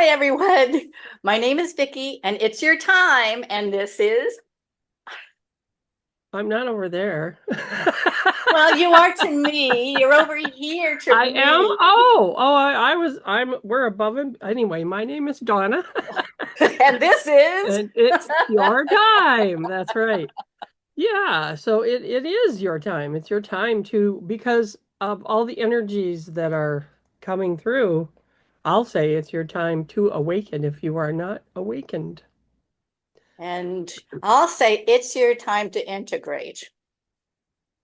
everyone. My name is Vicki, and it's your time. And this is, I'm not over there. well, you are to me. You're over here to I am. me. We're above him. Anyway, my name is Donna, And this is, and it's your time. That's right. Yeah, so it is your time. It's your time to, because of all the energies that are coming through, I'll say it's your time to awaken if you are not awakened. and I'll say it's your time to integrate.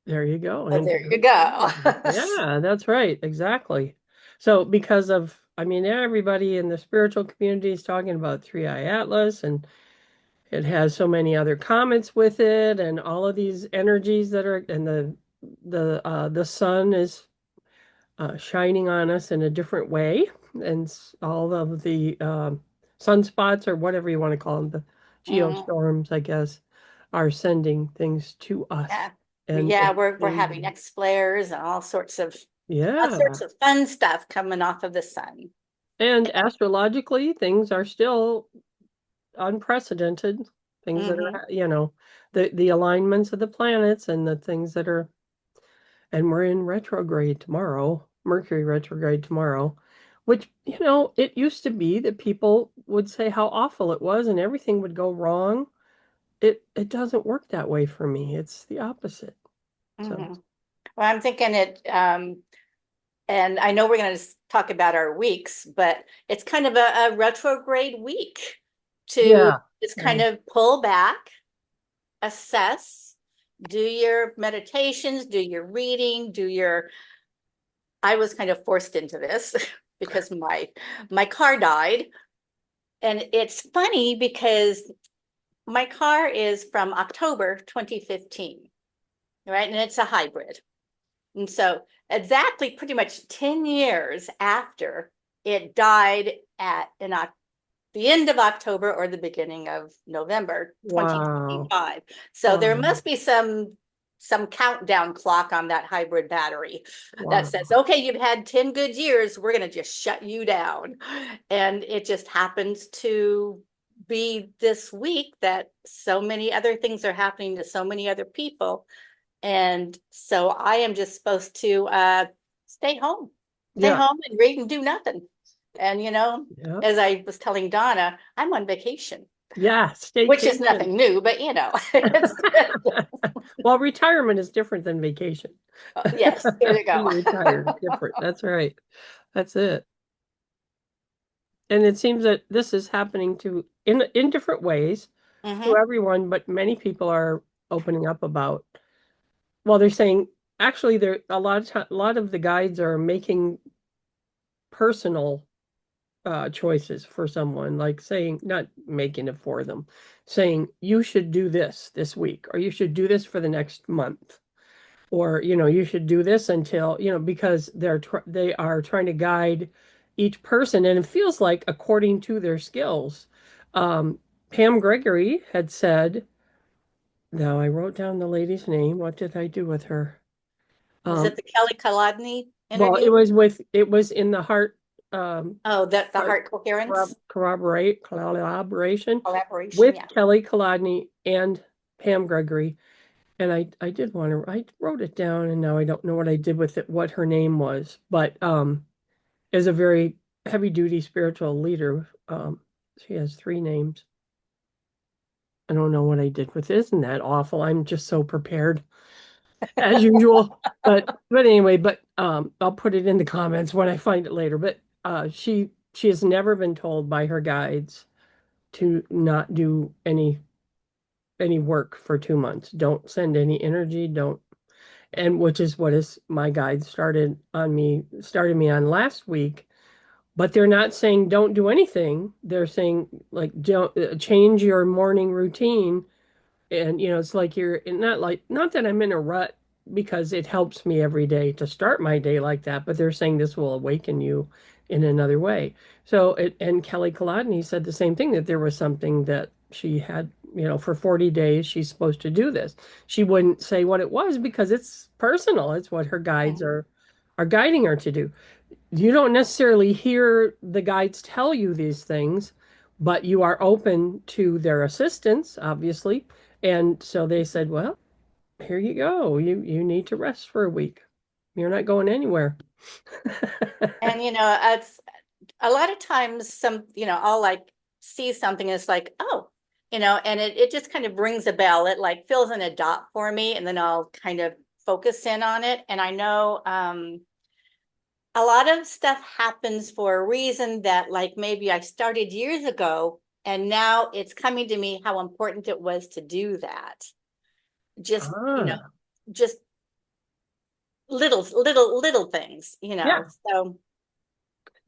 There you go. So there you go. Yeah, that's right. Exactly. So because of, I mean, everybody in the spiritual community is talking about Three Eye Atlas, and it has so many other comments with it, and all of these energies that are, and the sun is shining on us in a different way, and all of the sunspots, or whatever you want to call them, the Mhm. geostorms, I guess, are sending things to us, Yeah. and Yeah, it's we're having changing. X flares and all sorts Yeah. of fun stuff coming off of the sun. And astrologically, things are still unprecedented. Things that Hmm. are, the alignments of the planets and the things that are, and we're in retrograde tomorrow, Mercury retrograde tomorrow, which, it used to be that people would say how awful it was and everything would go wrong. It doesn't work that way for me. It's the opposite. So, Hmm. Well, I'm thinking and I know we're going to talk about our weeks, but it's kind of a retrograde week to yeah. just kind Yeah. of pull back, assess, do your meditations, do your reading, I was kind of forced into this because my car died. And it's funny because my car is from October 2015, right? And it's a hybrid. And so exactly pretty much 10 years after it died the end of October or the beginning of November Wow. 2025. So there Wow. must be some countdown clock on that hybrid battery that Wow. says, okay, you've had 10 good years, we're going to just shut you down. And it just happens to be this week that so many other things are happening to so many other people, and so I am just supposed to stay home, stay Yeah. home and read and do nothing. And Yeah. as I was telling Donna, I'm on vacation, Yeah. which is Staycation. nothing new, but it's Well, retirement is different than vacation. yes, there you go. Being retired is different. That's right. That's it. And it seems that this is happening to in different ways to Hmm. everyone, but many people are opening up about. Well, they're saying actually there a lot of the guides are making personal choices for someone, like saying, not making it for them, saying you should do this week, or you should do this for the next month, or you should do this until, because they are trying to guide each person, and it feels like according to their skills. um Pam Gregory had said, now I wrote down the lady's name. What did I do with her? Was it um the Kelly Kalodny well, interview? it was in the heart, Oh, that the heart heart coherence collaboration collaboration. with Yeah. Kelly Kolodny and Pam Gregory. And I did want to, I wrote it down, and now I don't know what I did with it, what her name was, but is a very heavy duty spiritual leader. She has three names. I don't know what I did with it. Isn't that awful? I'm just so prepared as usual. But anyway, but I'll put it in the comments when I find it later. But she has never been told by her guides to not do any work for 2 months. Don't send any energy, don't. And which is what is my guide started me on last week. But they're not saying don't do anything. They're saying, like, don't change your morning routine. And it's like you're not, like, not that I'm in a rut, because it helps me every day to start my day like that, but they're saying this will awaken you in another way. So and Kelly Kolodny said the same thing, that there was something that she had, for 40 days she's supposed to do this. She wouldn't say what it was because it's personal. It's what her guides Mhm. are guiding her to do. you don't necessarily hear the guides tell you these things, but you are open to their assistance, obviously. And so they said, well, here you go. You need to rest for a week. You're not going anywhere. And it's a lot of times I'll like see something and it's like, oh, and it just kind of rings a bell. It like fills in a dot for me, and then I'll kind of focus in on it. And I know a lot of stuff happens for a reason that like maybe I started years ago, and now it's coming to me how important it was to do that. Just, Ah, just little things. yeah. So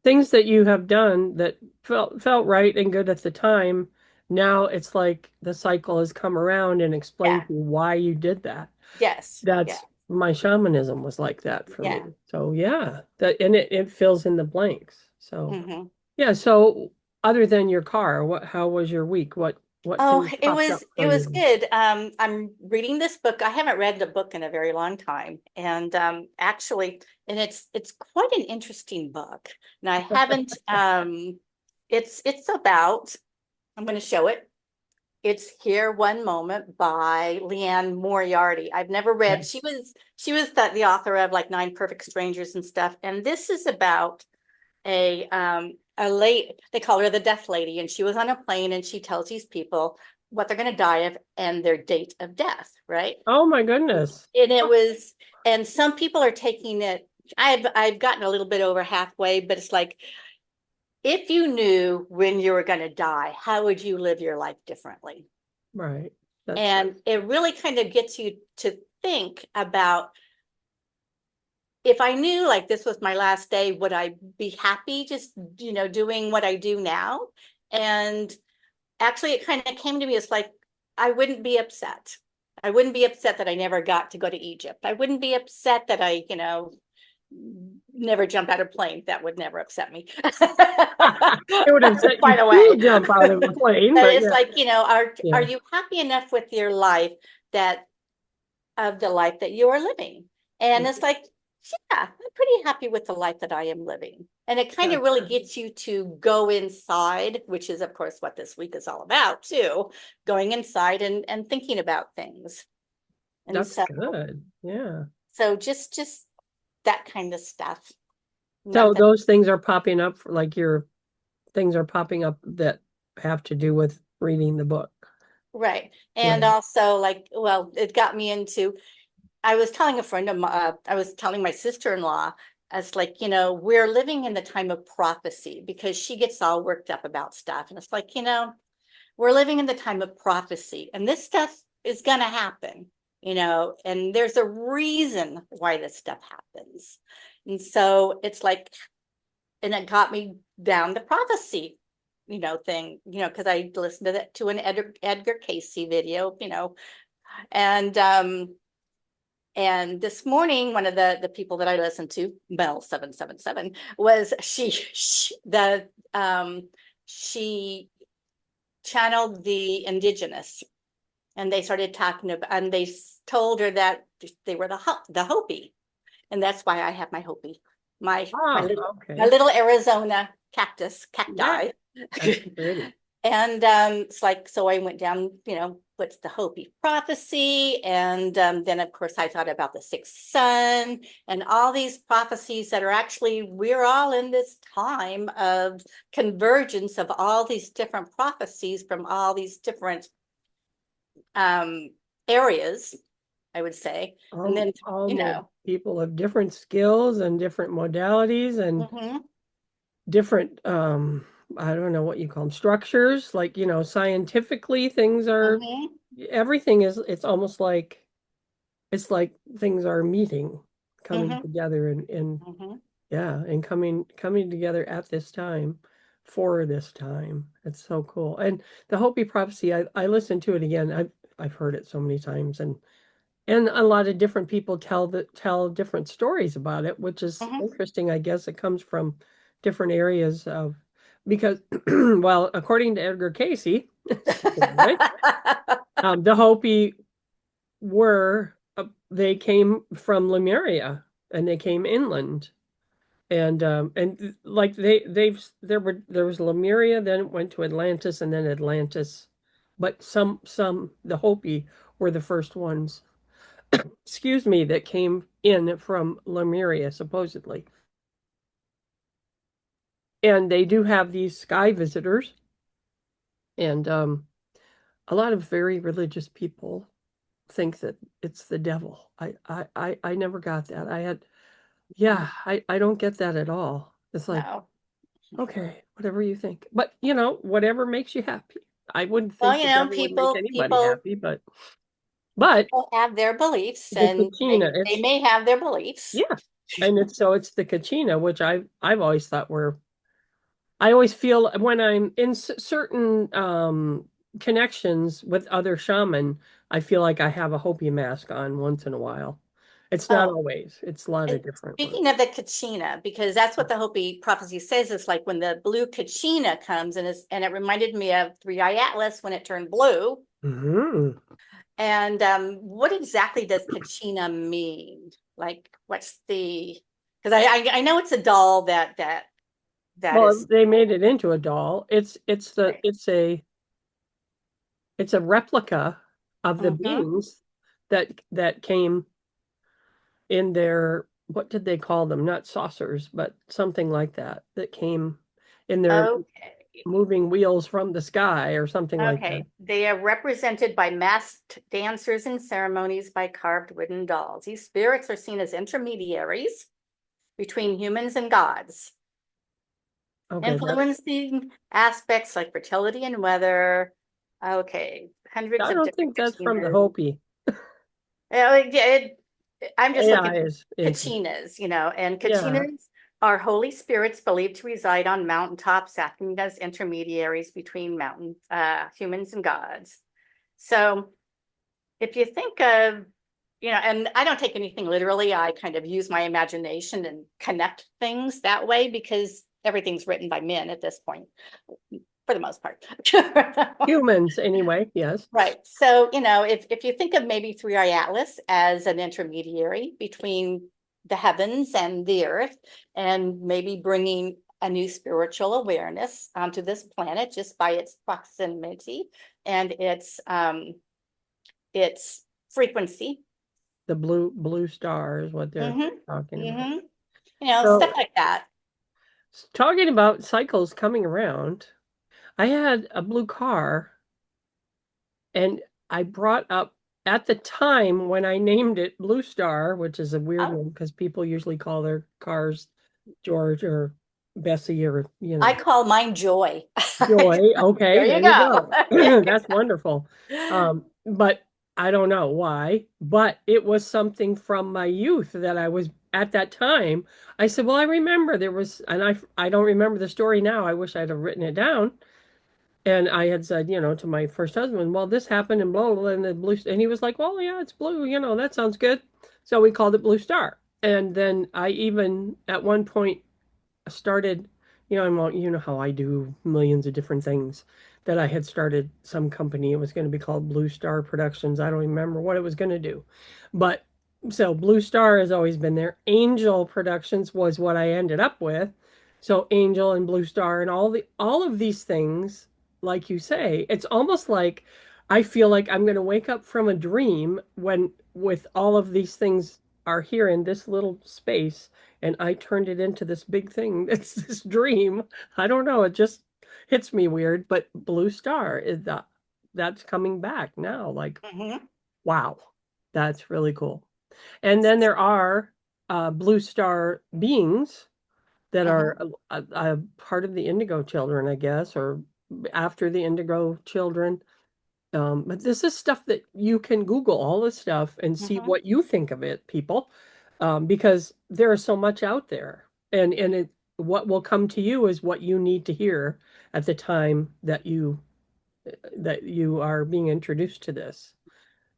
Things that you have done that felt right and good at the time. Now it's like the cycle has come around and explained yeah, to you why you did that. yes, yeah, That's my shamanism was like that for yeah. me. So yeah, that and it fills in the blanks. So Hmm. yeah, so other than your car, how was your week? What Oh, things it popped was up it for was you? good. I'm reading this book. I haven't read the book in a very long time, and actually, and it's quite an interesting book. And I haven't. It's about. I'm going to show it. It's Here One Moment by Leanne Moriarty. I've never read. Okay. She was the author of like Nine Perfect Strangers and stuff. And this is about a late, they call her the death lady, and she was on a plane and she tells these people what they're going to die of and their date of death, right? Oh my goodness. And it was, and some people are taking it. I've gotten a little bit over halfway, but it's like if you knew when you were going to die, how would you live your life differently? Right. That's And it really kind of gets you to think about, if I knew like this was my last day, would I be happy just, doing what I do now? And actually, it kind of came to me as like, I wouldn't be upset. I wouldn't be upset that I never got to go to Egypt. I wouldn't be upset that I, never jump out of a plane. That would never upset me. it would upset you By the to way. jump out of a plane, But but it's yeah. like, are Yeah. you happy enough with your life that of the life that you are living? And it's like, yeah, I'm pretty happy with the life that I am living. And it kind of That's really gets you to go inside, which is, of course, what this week is all about, too, going inside and thinking about things. And that's so, good. Yeah. just that kind of stuff. So Nothing. those things are popping up like your things are popping up that have to do with reading the book. Right. And Right. also, like, well, it got me into, I was telling a friend of mine, I was telling my sister-in-law, as like, we're living in the time of prophecy because she gets all worked up about stuff. And it's like, we're living in the time of prophecy and this stuff is going to happen, and there's a reason why this stuff happens. And so it's like, and it got me down the prophecy, thing, because I listened to that to an Edgar Casey video, and and this morning, one of the people that I listened to, Mel 777, was she channeled the indigenous, and they started talking about, and they told her that they were the Hopi, and that's why I have my Hopi, my Ah, little my okay. little Arizona Yeah, cacti. that's pretty. And it's like, so I went down, what's the Hopi prophecy? And then, of course, I thought about the sixth sun and all these prophecies that are actually, we're all in this time of convergence of all these different prophecies from all these different um, areas, I would say. And then, you Almost know, people of different skills and different modalities and mhm, different I don't know what you call them, structures. Like, scientifically things are mhm, everything is it's almost like it's like things are meeting, coming mhm, together and mhm, yeah, and coming together at this time for this time. It's so cool. And the Hopi prophecy, I listened to it again. I've heard it so many times and a lot of different people tell different stories about it, which is mhm. interesting. I guess it comes from different areas of because well, according to Edgar Casey, right, the Hopi were they came from Lemuria and they came inland And like there was Lemuria, then it went to Atlantis, and then Atlantis. But some the Hopi were the first ones, excuse me, that came in from Lemuria, supposedly. And they do have these sky visitors, and a lot of very religious people think that it's the devil. I never got that. Yeah, I don't get that at all. It's like, No. okay, whatever you think. But, whatever makes you happy. I wouldn't Well, think the devil would make anybody people happy, but people have their beliefs the and Kachina, they it's may have their beliefs. yeah. And it's the Kachina, which I've always thought were I always feel when I'm in certain connections with other shaman, I feel like I have a Hopi mask on once in a while. It's not Oh, always. It's a lot of and different ones. speaking of the Kachina, because that's what the Hopi prophecy says, is like when the blue Kachina comes and it reminded me of Three Eye Atlas when it turned blue. Hmm. And what exactly does Kachina mean? Like, what's the? Because I know it's a doll that Well, is they made it into a doll. right. It's a replica of the Mm-hmm. beings that came in their, what did they call them? Not saucers, but something like that, that came in their Okay. moving wheels from the sky or something like that. Okay. They are represented by masked dancers in ceremonies by carved wooden dolls. These spirits are seen as intermediaries between humans and gods, Okay, that influencing aspects like fertility and weather. Okay, hundreds I of don't different think that's from the Kachinas. Hopi. I'm just looking AI at is Kachinas, and yeah. Kachinas are holy spirits believed to reside on mountaintops, acting as intermediaries between humans and gods. So if you think of, and I don't take anything literally, I kind of use my imagination and connect things that way because everything's written by men at this point, for the most part. Humans anyway, yes. Right. So, if you think of maybe Three Eye Atlas as an intermediary between the heavens and the earth, and maybe bringing a new spiritual awareness onto this planet just by its proximity and its frequency. The blue star is what they're Hmm. talking about. Hmm. Stuff So like that. talking about cycles coming around, I had a blue car and I brought up at the time when I named it Blue Star, which is a weird Oh, one because people usually call their cars George or Bessie or, I call mine joy. Joy. Okay, There there you you go. go. That's wonderful. But I don't know why, but it was something from my youth that I was at that time. I said, well, I remember there was, and I don't remember the story now. I wish I'd have written it down. And I had said, to my first husband, well, this happened and blah, blah, blah, and the blue, and he was like, well, yeah, it's blue, that sounds good. So we called it Blue Star. And then I even at one point started, you know how I do millions of different things, that I had started some company. It was going to be called Blue Star Productions. I don't remember what it was going to do. But so Blue Star has always been there. Angel Productions was what I ended up with. So Angel and Blue Star and all of these things, like you say, it's almost like I feel like I'm going to wake up from a dream when with all of these things are here in this little space and I turned it into this big thing. It's this dream. I don't know. It just hits me weird. But Blue Star is that's coming back now. Like, Hmm. wow, that's really cool. And then there are Blue Star beings that are Hmm. a part of the Indigo Children, I guess, or after the Indigo Children. But this is stuff that you can Google all this stuff and see Hmm. what you think of it, people, because there is so much out there, and what will come to you is what you need to hear at the time that you are being introduced to this.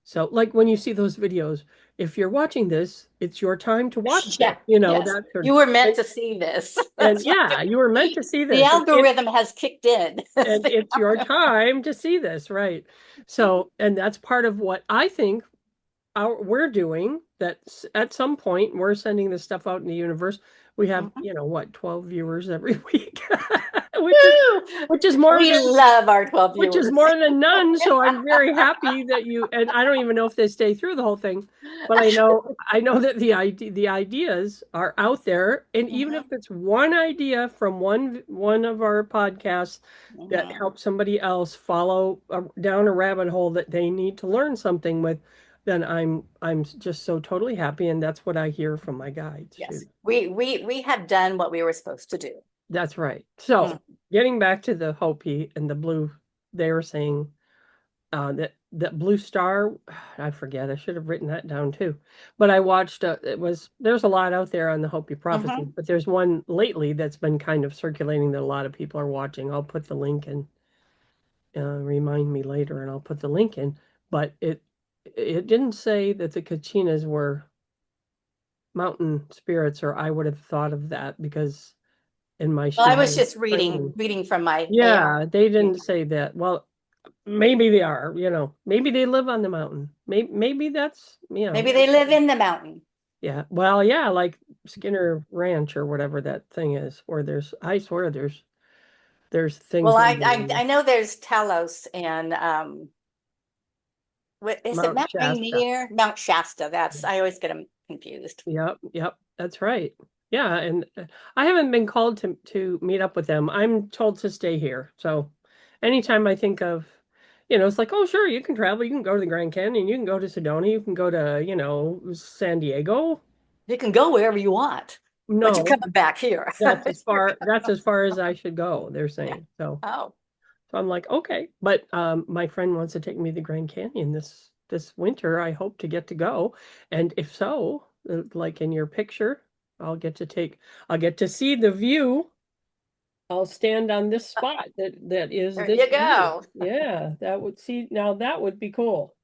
So, like when you see those videos, if you're watching this, it's your time to watch this. Yeah, yes. That sort of, You were meant and, to see this. and That's what yeah, you were meant to see the this, algorithm has kicked in. and it's your time to see this, right? So, and that's part of what I think we're doing, that at some point we're sending this stuff out in the universe. We have, Mhm. what, 12 viewers every week, which is Woo! which is more We than love our 12 which is viewers. more than none. So I'm very happy that you, and I don't even know if they stay through the whole thing, but I know that the ideas are out there, and even if Mhm, it's one idea from one of our podcasts that mhm. helps somebody else follow down a rabbit hole that they need to learn something with, then I'm just so totally happy, and that's what I hear from my guides too. Yes, we have done what we were supposed to do. That's right. So, Mm. getting back to the Hopi and the blue, they were saying that blue star, I forget. I should have written that down too. But I watched. There's a lot out there on the Hopi prophecy, Mhm. but there's one lately that's been kind of circulating that a lot of people are watching. I'll put the link in. Remind me later, and I'll put the link in. But it didn't say that the Kachinas were mountain spirits, or I would have thought of that because in my Well, I was shamanic just reading training. reading from my AI. Yeah, they didn't say that. Well, maybe they are, maybe they live on the mountain. Maybe that's, Maybe they live in the mountain. yeah. Well, yeah, like Skinner Ranch or whatever that thing is, where I swear there's Well, things I living I, in I know there's Telos and what is it? Mount Mount Shasta. Rainier, Mount Shasta. That's I always get them confused. Yep, yep, that's right. Yeah, and I haven't been called to meet up with them. I'm told to stay here. So anytime I think of, it's like, oh, sure, you can travel. You can go to the Grand Canyon. You can go to Sedona. You can go to, San Diego. You can go wherever you want, but you're No, coming back here. that's as far as I should go, they're Yeah. saying. Oh. So I'm like, okay. But my friend wants to take me to the Grand Canyon this winter. I hope to get to go. And if so, like in your picture, I'll get to see the view. I'll stand on this spot that is There this you view. go. Yeah, that would be cool.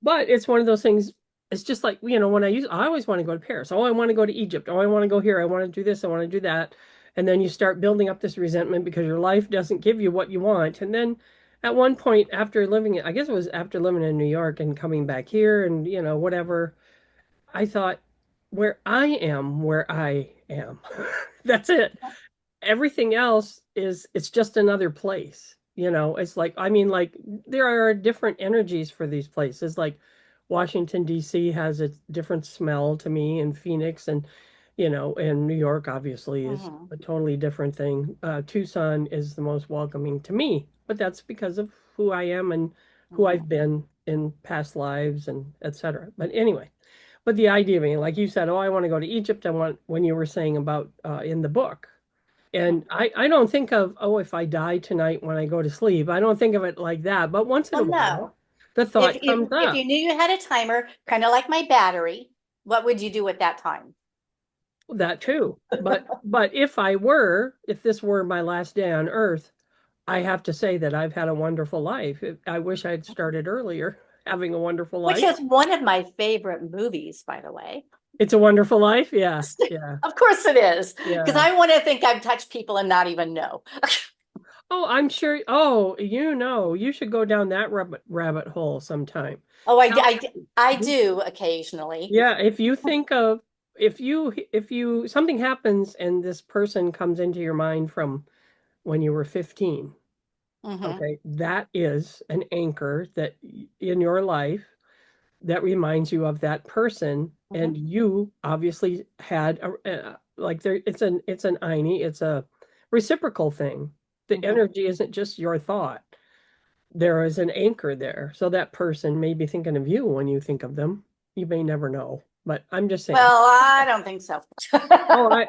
But it's one of those things. It's just like, when I always want to go to Paris. Oh, I want to go to Egypt. Oh, I want to go here. I want to do this. I want to do that. And then you start building up this resentment because your life doesn't give you what you want. And then at one point after living, I guess it was after living in New York and coming back here and, whatever, I thought, where I am. That's it. Everything else it's just another place. It's like, I mean, like, there are different energies for these places. Like Washington DC has a different smell to me, and Phoenix, and New York obviously is Mhm, a totally different thing. Tucson is the most welcoming to me, but that's because of who I am and who I've mhm, been in past lives and etc. But anyway, but the idea being, like you said, oh, I want to go to Egypt. I want, when you were saying about in the book, and mhm. I don't think of, oh, if I die tonight when I go to sleep, I don't think of it like that. But once in a Well, while, no. the If thought if comes if up. you knew you had a timer, kind of like my battery, what would you do at that time? That too. But if this were my last day on Earth, I have to say that I've had a wonderful life. I wish I had started earlier, having a wonderful Which life. is one of my favorite movies, by the way. It's a wonderful life. Yeah, yeah, Of course it is, because yeah. I want to think I've touched people and not even know. Oh, I'm sure. Oh, you should go down that rabbit hole sometime. Oh, How, I do occasionally. yeah, if you think of, if you something happens and this person comes into your mind from when you were 15, Hmm. okay, that is an anchor that in your life that reminds you of that person, Hmm. and you obviously had like, there, it's an ini, it's a reciprocal thing. The Hmm. energy isn't just your thought. There is an anchor there. So that person may be thinking of you when you think of them. You may never know, but I'm just saying. Well, I don't think so. Oh,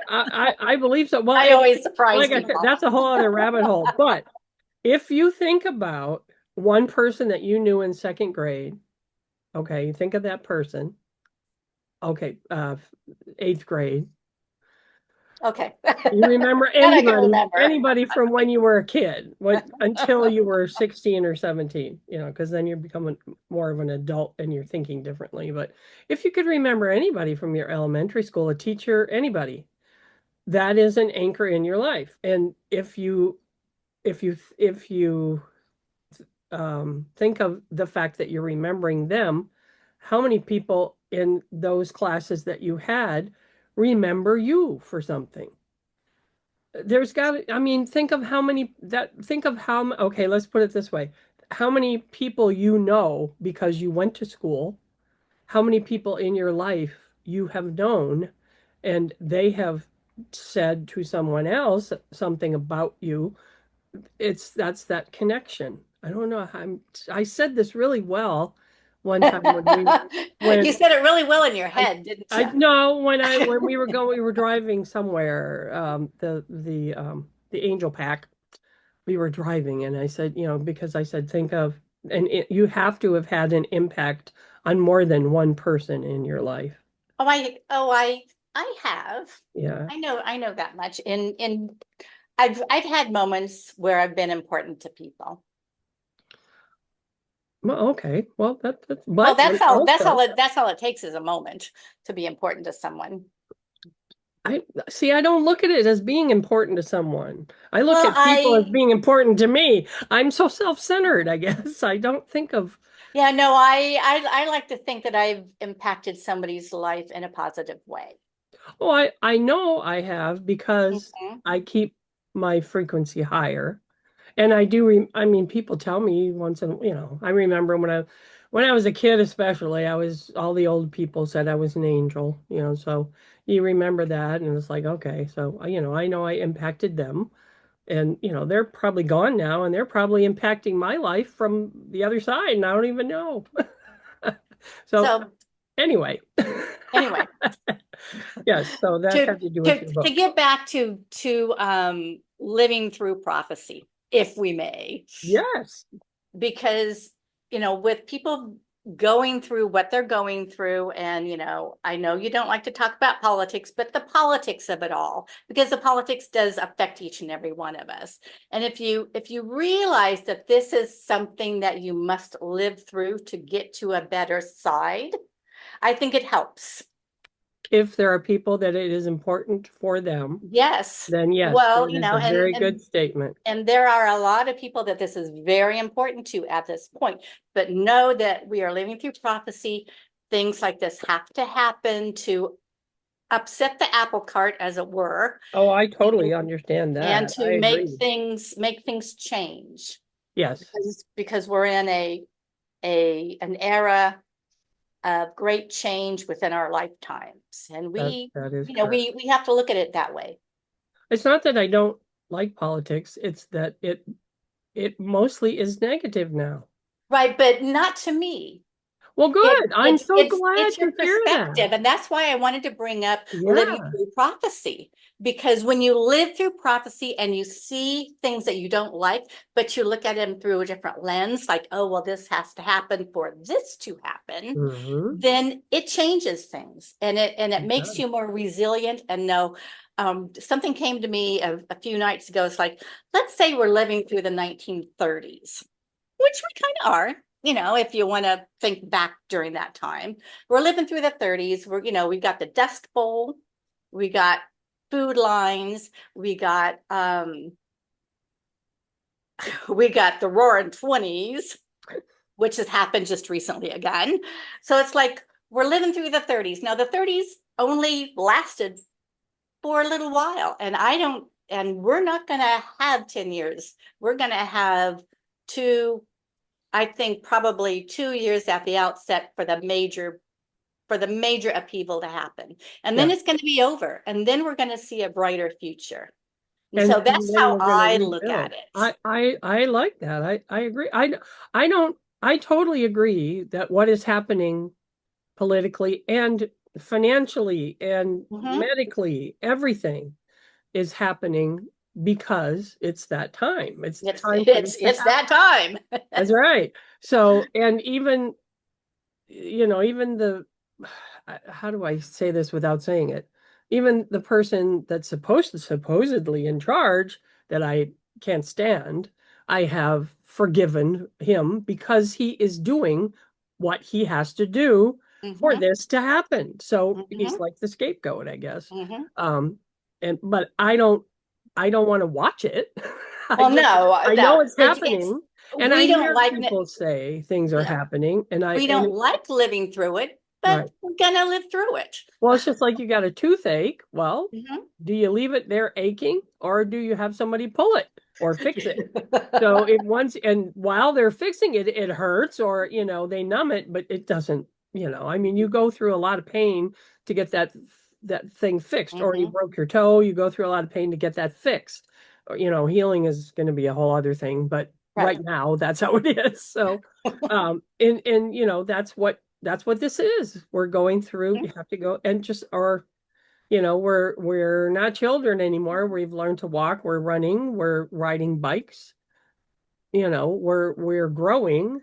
I believe so. Well, I always surprise like I said, people. that's a whole other rabbit hole. But if you think about one person that you knew in second grade, okay, you think of that person, okay, eighth grade. Okay. You remember That I can anybody remember. anybody from when you were a kid, until you were 16 or 17, because then you're becoming more of an adult and you're thinking differently. But if you could remember anybody from your elementary school, a teacher, anybody, that is an anchor in your life. And if you think of the fact that you're remembering them, how many people in those classes that you had remember you for something. There's got to, I mean, think of okay, let's put it this way. How many people you know because you went to school, how many people in your life you have known, and they have said to someone else something about you. That's that connection. I don't know. I said this really well one time You when said it really well in your I head, didn't I you? no when we were driving somewhere, the Angel Pack, we were driving, and I said, because I said, think of, you have to have had an impact on more than one person in your life. Oh, I have. Yeah. I know that much. I've had moments where I've been important to people. Well, okay. Well, Well, but also, that's all it takes is a moment to be important to someone. I see, I don't look at it as being important to someone. I look Well, at people as I being important to me. I'm so self-centered, I guess. I don't think of, Yeah, no, I like to think that I've impacted somebody's life in a positive way. oh, I know I have because Mhm. I keep my frequency higher. And I mean, people tell me once in, I remember when I was a kid, especially, all the old people said I was an angel, so you remember that. And it's like, okay, so, I know I impacted them, and, they're probably gone now, and they're probably impacting my life from the other side, and I don't even know. So So anyway, anyway, yes, so that to had to do with your to book. get back to living through prophecy, if we may, Yes. because with people going through what they're going through, and I know you don't like to talk about politics, but the politics of it all, because the politics does affect each and every one of us. And if you realize that this is something that you must live through to get to a better side, I think it helps. If there are people that it is important for them, Yes. then yes, Well, that is a very good statement. and there are a lot of people that this is very important to at this point, but know that we are living through prophecy. Things like this have to happen to upset the apple cart, as it were, Oh, I totally understand and that. to I agree. make things change, Yes, because we're in a an era of great change within our lifetimes, and that is correct. we have to look at it that way. It's not that I don't like politics, it's that it mostly is negative now. Right, but not to me. Well, good. I'm so It's glad your to hear that. perspective, and that's why I wanted to bring up living Yeah. through prophecy, because when you live through prophecy and you see things that you don't like, but you look at them through a different lens, like, oh well, this has to happen for this to happen, Hmm. then it changes things, and it It makes does. you more resilient. And no, something came to me a few nights ago. It's like, let's say we're living through the 1930s, which we kind of are, if you want to think back during that time. We're living through the 30s. We've got the Dust Bowl, we got food lines, we got we got the Roaring Twenties, which has happened just recently again. So it's like we're living through the 30s. Now the 30s only lasted for a little while, and we're not going to have 10 years. We're going to have two, I think probably 2 years at the outset for the major upheaval to happen. And then Yeah. it's going to be over. And then we're going to see a brighter future. And And so and that's then how we're going to I look at rebuild. it. I like that. I agree. I don't I totally agree that what is happening politically and financially and Mhm. medically, everything is happening because it's that time. It's It's time for this it's to it's happen. that time. That's right. So, and even, even how do I say this without saying it? Even the person that's supposedly in charge that I can't stand, I have forgiven him because he is doing what he has to do for Hmm. this to happen. So he's Hmm. like the scapegoat, I guess. Hmm. Um, but I don't want to watch it. Well, no, I know no, it's it's happening, and I we don't hear like people say things are yeah, happening, and we don't like living through it. but Right. we're gonna live through it. Well, it's just like you got a toothache. Well, Mhm. do you leave it there aching or do you have somebody pull it or fix it? So it once and while they're fixing it, it hurts or they numb it, but it doesn't, I mean, you go through a lot of pain to get that thing fixed, or you Mhm. broke your toe, you go through a lot of pain to get that fixed. Or, healing is going to be a whole other thing, but Right. right now that's how it is. So and that's what this is. We're going through, you have to go and just or we're not children anymore. We've learned to walk, we're running, we're riding bikes, we're growing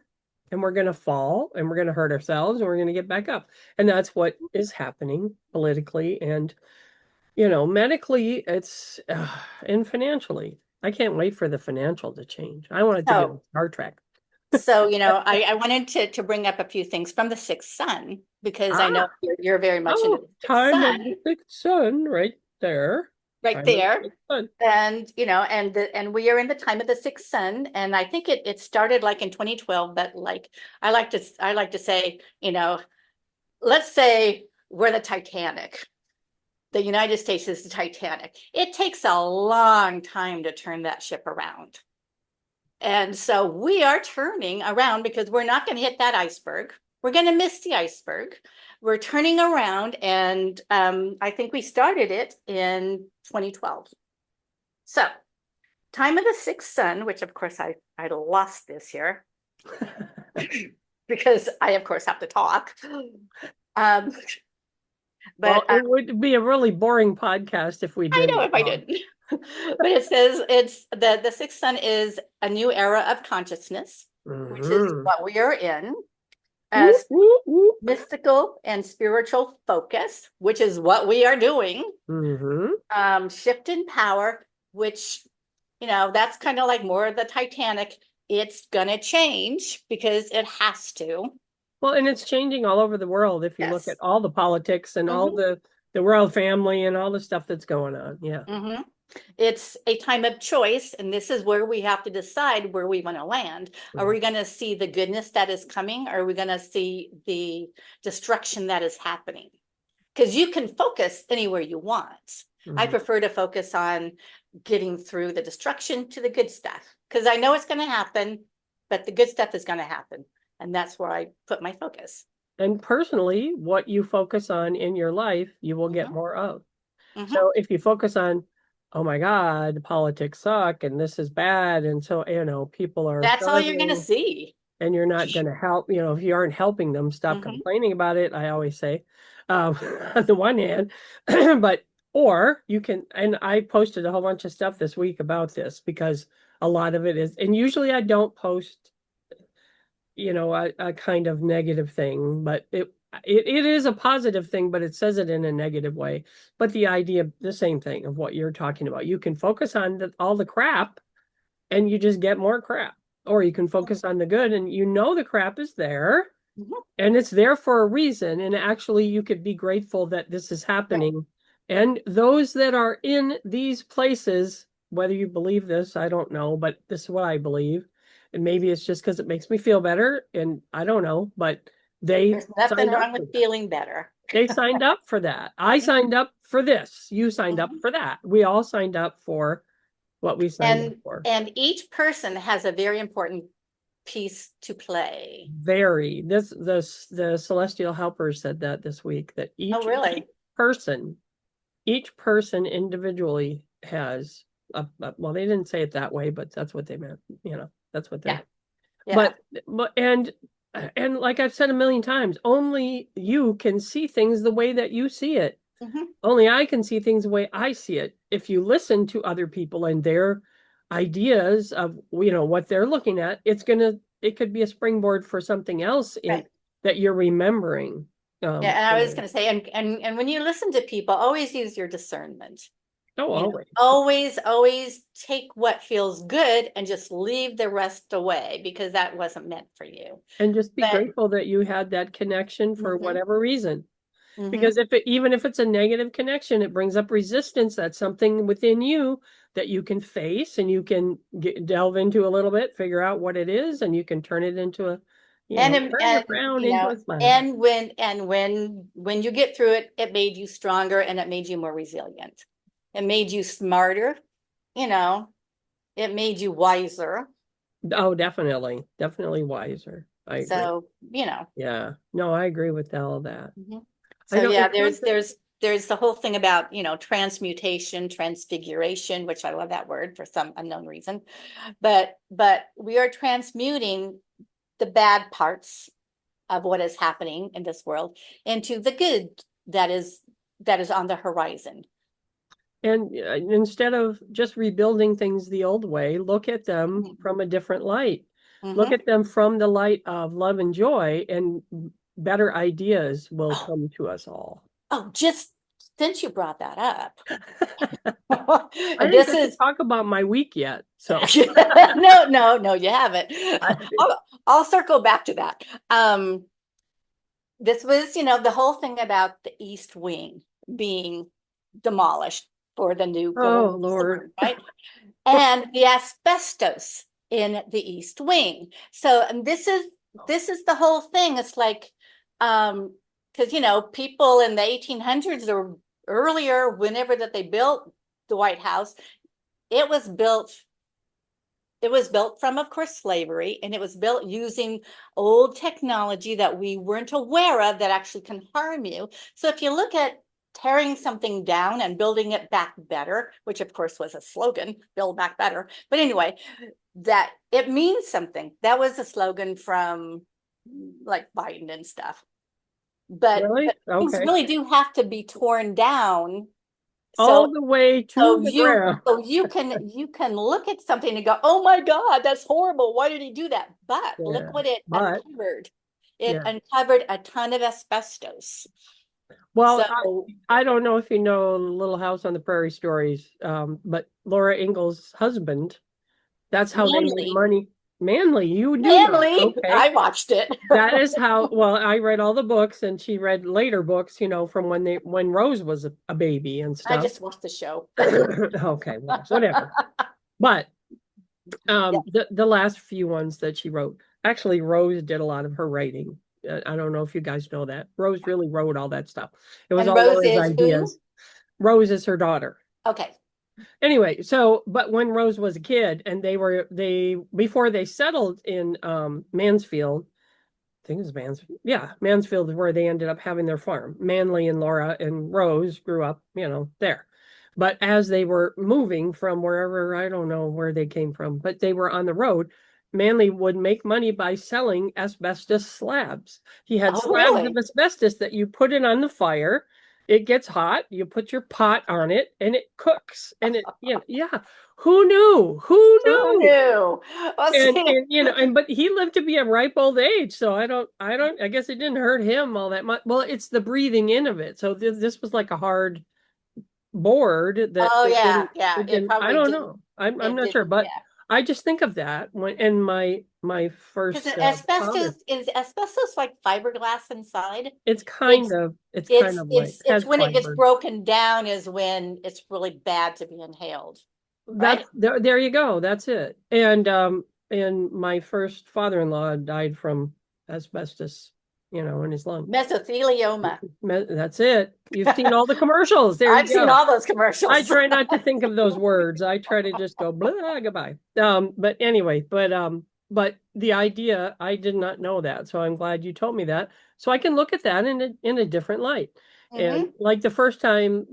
and we're going to fall and we're going to hurt ourselves and we're going to get back up. And that's what is happening politically and medically it's and financially. I can't wait for the financial to change. I want it to be like So, Star Trek. I wanted to bring up a few things from the sixth sun because I know Ah, you're very much into oh, the sixth time of sun the sixth sun right there. right Time of the there. sixth sun. And and we are in the time of the sixth sun, and I think it started like in 2012, but like I like to say, let's say we're the Titanic. The United States is the Titanic. It takes a long time to turn that ship around. And so we are turning around because we're not going to hit that iceberg. We're going to miss the iceberg. We're turning around, and I think we started it in 2012. So, time of the sixth sun, which of course I lost this year because I of course have to talk. Um, Well, but it would be a really boring podcast if we I know didn't. if I didn't. But it says it's the sixth sun is a new era of consciousness, which is Mhm. what we are in, Whoop, as whoop, whoop. mystical and spiritual focus, which is what we are doing. Mhm. Shift in power, which that's kind of like more of the Titanic. It's gonna change because it has to. Well, and it's changing all over the world if you look at Yes. all the politics and all Hmm. the royal family and all the stuff that's going on. Yeah. Hmm. It's a time of choice, and this is where we have to decide where we want to land. Are Mhm. we going to see the goodness that is coming, or are we going to see the destruction that is happening? Because you can focus anywhere you want. I Mhm. prefer to focus on getting through the destruction to the good stuff because I know it's going to happen, but the good stuff is going to happen. And that's where I put my focus. And personally, what you focus on in your life, you will get Hmm. more of. Hmm. So if you focus on, oh my God, the politics suck and this is bad, and so people are That's all you're going to starving see. and you're not going to help, if you aren't helping them, stop Hmm. complaining about it, I always say, on the one hand, but, or you can, and I posted a whole bunch of stuff this week about this because a lot of it is, and usually I don't post, a kind of negative thing, but it is a positive thing, but it says it in a negative way. But the idea, the same thing of what you're talking about, you can focus on all the crap and you just get more crap. Or you can focus on the good and the crap is there Hmm. and it's there for a reason. And actually, you could be grateful that this is Right. happening. And those that are in these places, whether you believe this, I don't know, but this is what I believe. And maybe it's just because it makes me feel better. And I don't know, but they There's nothing signed up wrong for with that. feeling better. They signed up for that. I signed up for this. You signed up Mhm. for that. We all signed up for what we signed up And for. and each person has a very important piece to play. Very. The celestial helpers said that this week that Oh, each really? person, each person individually has well, they didn't say it that way, but that's what they meant. That's what Yeah. they're Yeah. but but and like I've said a million times, only you can see things the way that you see it. Hmm. Only I can see things the way I see it. If you listen to other people and their ideas of what they're looking at, it could be a springboard for something else in Right. that you're remembering. Yeah. And I was So, going to say, and when you listen to people, always use your discernment. oh, always. Always take what feels good and just leave the rest away because that wasn't meant for you. And just be But grateful that you had that connection for hmm. whatever reason. Because Hmm. even if it's a negative connection, it brings up resistance. That's something within you that you can face and you can delve into a little bit, figure out what it is, and you can turn it into turn your frown you into know, a smile. and when you get through it, it made you stronger and it made you more resilient. It made you smarter, you know, it made you wiser. Oh, definitely. Definitely wiser. I agree. So, you know. Yeah. No, I agree with all of that. Mhm. I So don't, yeah, it's something. there's the whole thing about, transmutation, transfiguration, which I love that word for some unknown reason. But we are transmuting the bad parts of what is happening in this world into the good that is on the horizon. And instead of just rebuilding things the old way, look at them from a different light. Look Mm-hmm. at them from the light of love and joy, and better ideas will Oh, come to us all. just since you brought that up, I didn't this get to is talk about my week yet, so no, you haven't. I, I'll circle back to that. This was, the whole thing about the East Wing being demolished for the new oh gold Lord. standard, right? And the asbestos in the East Wing. So, and this is the whole thing. It's like, because people in the 1800s or earlier, whenever that they built the White House, it was built it was built from, of course, slavery, and it was built using old technology that we weren't aware of that actually can harm you. So if you look at tearing something down and building it back better, which of course was a slogan, build back better. But anyway, that it means something. That was a slogan from like Biden and stuff. But Really? things Okay. really do have to be torn down. So All the way so to the you ground. so you can look at something and go, oh my God, that's horrible. Why did he do that? But Yeah. look what it But uncovered. It yeah. uncovered a ton of asbestos. Well, So I don't know if you know Little House on the Prairie stories, but Laura Ingalls' husband, that's how they made Manly, money. Manly, you do know. Manly, Okay. I watched it. That is how, well, I read all the books and she read later books, from when Rose was a baby and I stuff. just watched the show. Okay, well, whatever. But Yeah. the last few ones that she wrote, actually Rose did a lot of her writing. I don't know if you guys know that. Rose really wrote all that stuff. It was And all Rose Laura's is who? ideas. Rose is her daughter. Okay. Anyway, so but when Rose was a kid and they before they settled in Mansfield, I think it was Mansfield. Yeah, Mansfield is where they ended up having their farm. Manly and Laura and Rose grew up, there. But as they were moving from wherever, I don't know where they came from, but they were on the road. Manly would make money by selling asbestos slabs. He had Oh, slabs of really? asbestos that you put it on the fire. It gets hot. You put your pot on it and it cooks. And yeah. Who knew? Who Who knew? knew? Well, And see, and but he lived to be a ripe old age, so I guess it didn't hurt him all that much. Well, it's the breathing in of it. So this was like a hard board that oh it yeah, didn't yeah. it It didn't I probably don't didn't. know. I'm It not sure, didn't. but Yeah. I just think of that when and my Because first father. asbestos like fiberglass inside. It's It's kind of like it's has when it gets fiber. broken down is when it's really bad to be inhaled, right? That's there you go. That's it. And my first father-in-law died from asbestos, in his lung. Mesothelioma. That's it. You've seen all the commercials. There I've you seen go. all those I commercials. try not to think of those words. I try to just go blah goodbye. But anyway, but the idea, I did not know that. So I'm glad you told me that. So I can look at that in a different light. And Hmm. like the first time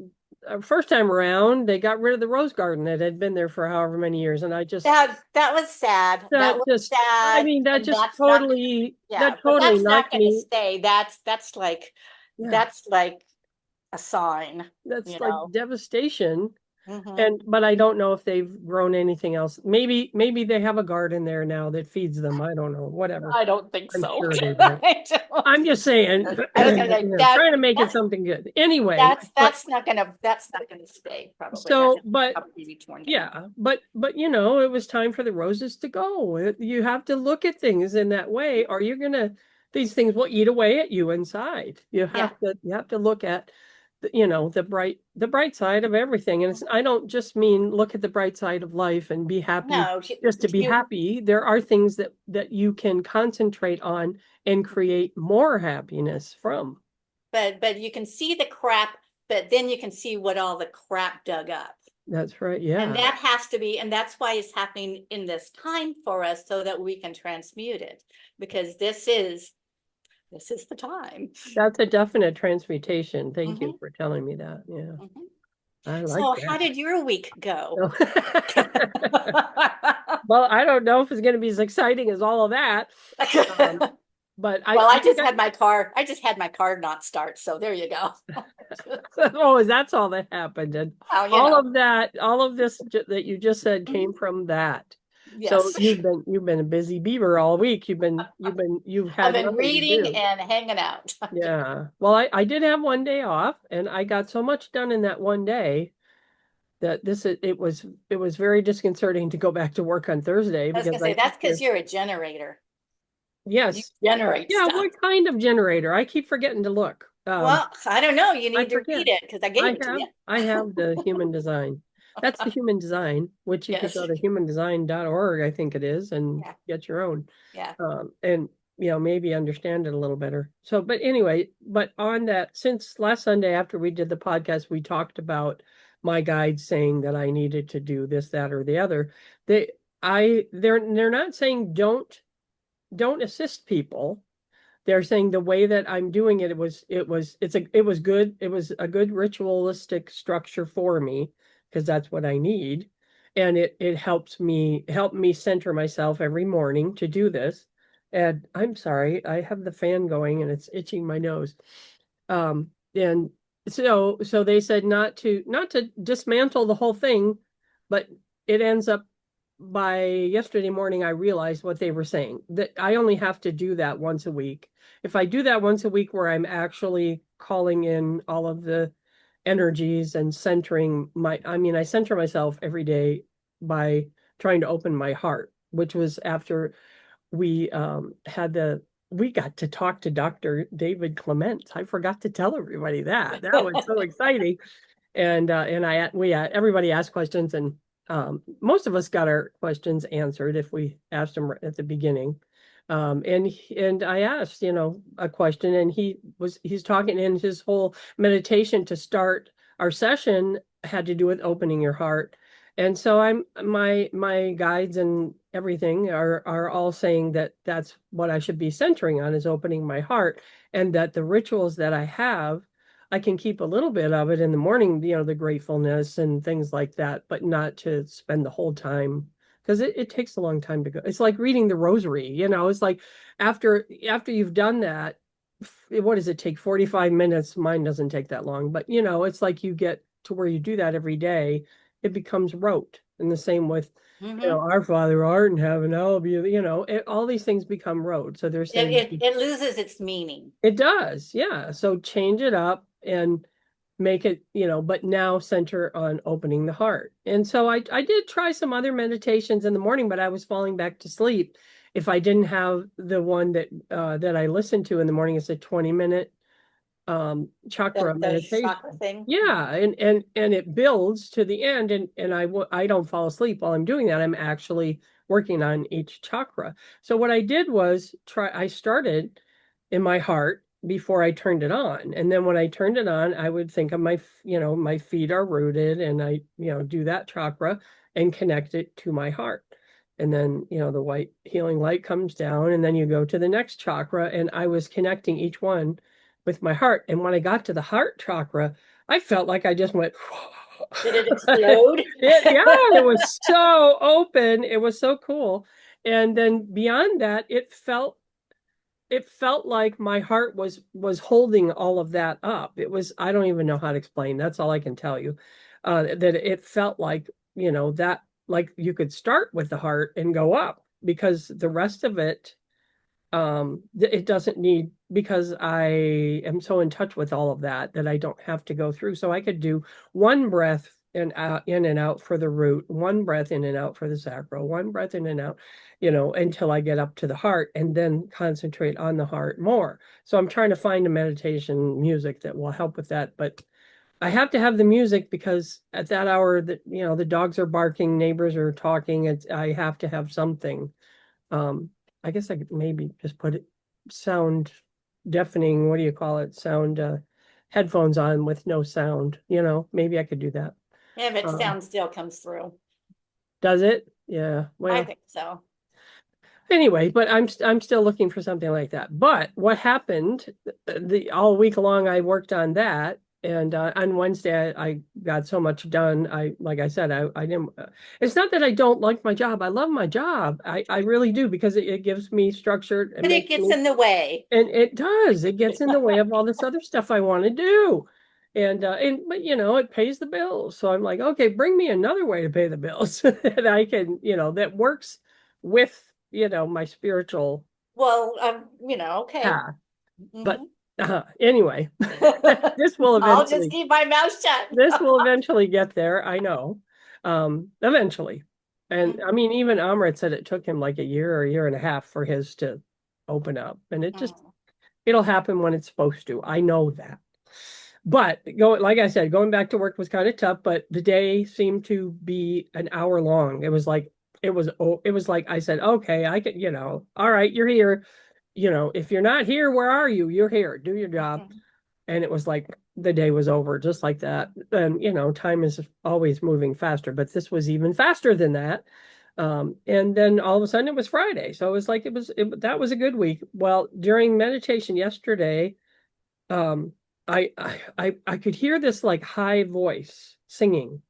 around, they got rid of the rose garden that had been there for however many years. And I just That was sad. That that was just I sad, mean that and just that's not gonna. totally Yeah, that but totally that's not knocked gonna me. stay. Yeah, That's like a sign, that's you like know. devastation. Hmm. But I don't know if they've grown anything else. Maybe they have a garden there now that feeds them. I don't know. Whatever. I don't think I'm so. sure they do. I don't. I'm just saying, I was gonna say that trying to make it that's something good. Anyway, that's but that's not gonna stay probably. That's so, gonna but probably be torn down. yeah, but it was time for the roses to go. You have to look at things in that way, or these things will eat away at you inside. You Yeah. have to look at the bright side of everything. And I don't just mean look at the bright side of life and be happy No, just to be you, happy. There are things that you can concentrate on and create more happiness from. but you can see the crap, but then you can see what all the crap dug up. That's right. And Yeah. that has to be, and that's why it's happening in this time for us so that we can transmute it. Because this is the time. That's a definite transmutation. Thank you Mhm, for telling me that. Yeah. mhm. I like So how that. did your week go? So- well, I don't know if it's going to be as exciting as all of that. Um, but Well, I think I just had my car not start, so there you go. oh, that's all that happened. And Oh, you know. all of this that you just said came Mhm. from that. So Yes. you've been a busy beaver all week. You've I've had been nothing to reading do. and hanging out. Yeah. Well, I did have one day off and I got so much done in that one day that it was very disconcerting to go back to work on Thursday I was because gonna I say have that's to, because you're a generator. You yes. generate Yeah, stuff. what kind of generator? I keep forgetting to look. Well, I don't know. You I need to forget. read it because I gave it to you. I have the human design. That's the human design, which you could Yes. go to humandesign.org, I think it is, and Yeah. get your own. Yeah. And maybe understand it a little better. So, but anyway, but on that, since last Sunday after we did the podcast, we talked about my guides saying that I needed to do this, that, or the other. They're not saying don't assist people. They're saying the way that I'm doing it, it was good. It was a good ritualistic structure for me because that's what I need. And it help me center myself every morning to do this. And I'm sorry, I have the fan going and it's itching my nose. And so they said not to dismantle the whole thing, but it ends up by yesterday morning I realized what they were saying, that I only have to do that once a week. If I do that once a week where I'm actually calling in all of the energies and centering I center myself every day by trying to open my heart, which was after we we got to talk to Dr. David Clements. I forgot to tell everybody that. That was so exciting. And everybody asked questions, and most of us got our questions answered if we asked them at the beginning. And I asked, a question, and he's talking, and his whole meditation to start our session had to do with opening your heart. And so my guides and everything are all saying that that's what I should be centering on, is opening my heart, and that the rituals that I have, I can keep a little bit of it in the morning, the gratefulness and things like that, but not to spend the whole time because it takes a long time to go. It's like reading the rosary, it's like after you've done that, what does it take? 45 minutes. Mine doesn't take that long, but it's like you get to where you do that every day, it becomes rote. And the same with, Hmm. our Father art in heaven, hallowed be, all these things become rote. So they're It, saying it it loses its meaning. it does, yeah. So change it up and make it, but now center on opening the heart. And so I did try some other meditations in the morning, but I was falling back to sleep. If I didn't have the one that I listened to in the morning, it's a 20-minute chakra The meditation. chakra thing. Yeah, and it builds to the end, and I don't fall asleep while I'm doing that. I'm actually working on each chakra. So what I did was I started in my heart before I turned it on. And then when I turned it on, I would think of my feet are rooted, and I, do that chakra and connect it to my heart. And then, the white healing light comes down, and then you go to the next chakra. And I was connecting each one with my heart. And when I got to the heart chakra, I felt like I just went, Did it explode? yeah, it was so open. It was so cool. And then beyond that, it felt like my heart was holding all of that up. It was, I don't even know how to explain. That's all I can tell you. That it felt like, that like you could start with the heart and go up, because the rest of it, it doesn't need, because I am so in touch with all of that I don't have to go through. So I could do one breath and out, in and out for the root, one breath in and out for the sacral, one breath in and out, until I get up to the heart, and then concentrate on the heart more. So I'm trying to find a meditation music that will help with that. But I have to have the music because at that hour that the dogs are barking, neighbors are talking. I have to have something. Um, I guess I could maybe just put it sound deafening, what do you call it? Sound headphones on with no sound. Maybe I could do that. Yeah, but Um, sound still comes through. does it? Yeah. I Well, think so. anyway, but I'm still looking for something like that. But what happened the all week long I worked on that, and on Wednesday I got so much done. Like I said, I didn't it's not that I don't like my job. I love my job. I really do because it gives me structure. It But it makes gets me, in the way. and it does. It gets in the way of all this other stuff I want to do. And but it pays the bills. So I'm like, okay, bring me another way to pay the bills that I can, that works with, my spiritual Well, okay. path. But Mhm. anyway, this will I'll just eventually keep my mouth shut. this will eventually get there. I know. Eventually. And I Mhm. mean, even Amrit said it took him like a year or a year and a half for his to open up. And Mhm. it'll happen when it's supposed to. I know that. But like I said, going back to work was kind of tough, but the day seemed to be an hour long. It was like I said, okay, I could, all right, you're here. If you're not here, where are you? You're here. Do your job. Mhm. And it was like the day was over just like that. And time is always moving faster, but this was even faster than that. And then all of a sudden it was Friday. So it was like that was a good week. Well, during meditation yesterday, um, I could hear this like high voice singing.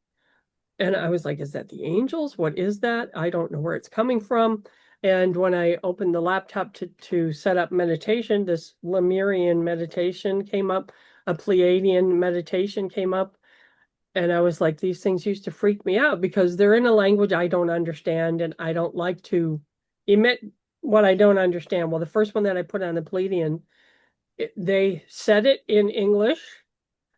And I was like, is that the angels? What is that? I don't know where it's coming from. And when I opened the laptop to set up meditation, this Lemurian meditation came up, a Pleiadian meditation came up. And I was like, these things used to freak me out because they're in a language I don't understand, and I don't like to emit what I don't understand. Well, the first one that I put on the Pleiadian, they said it in English,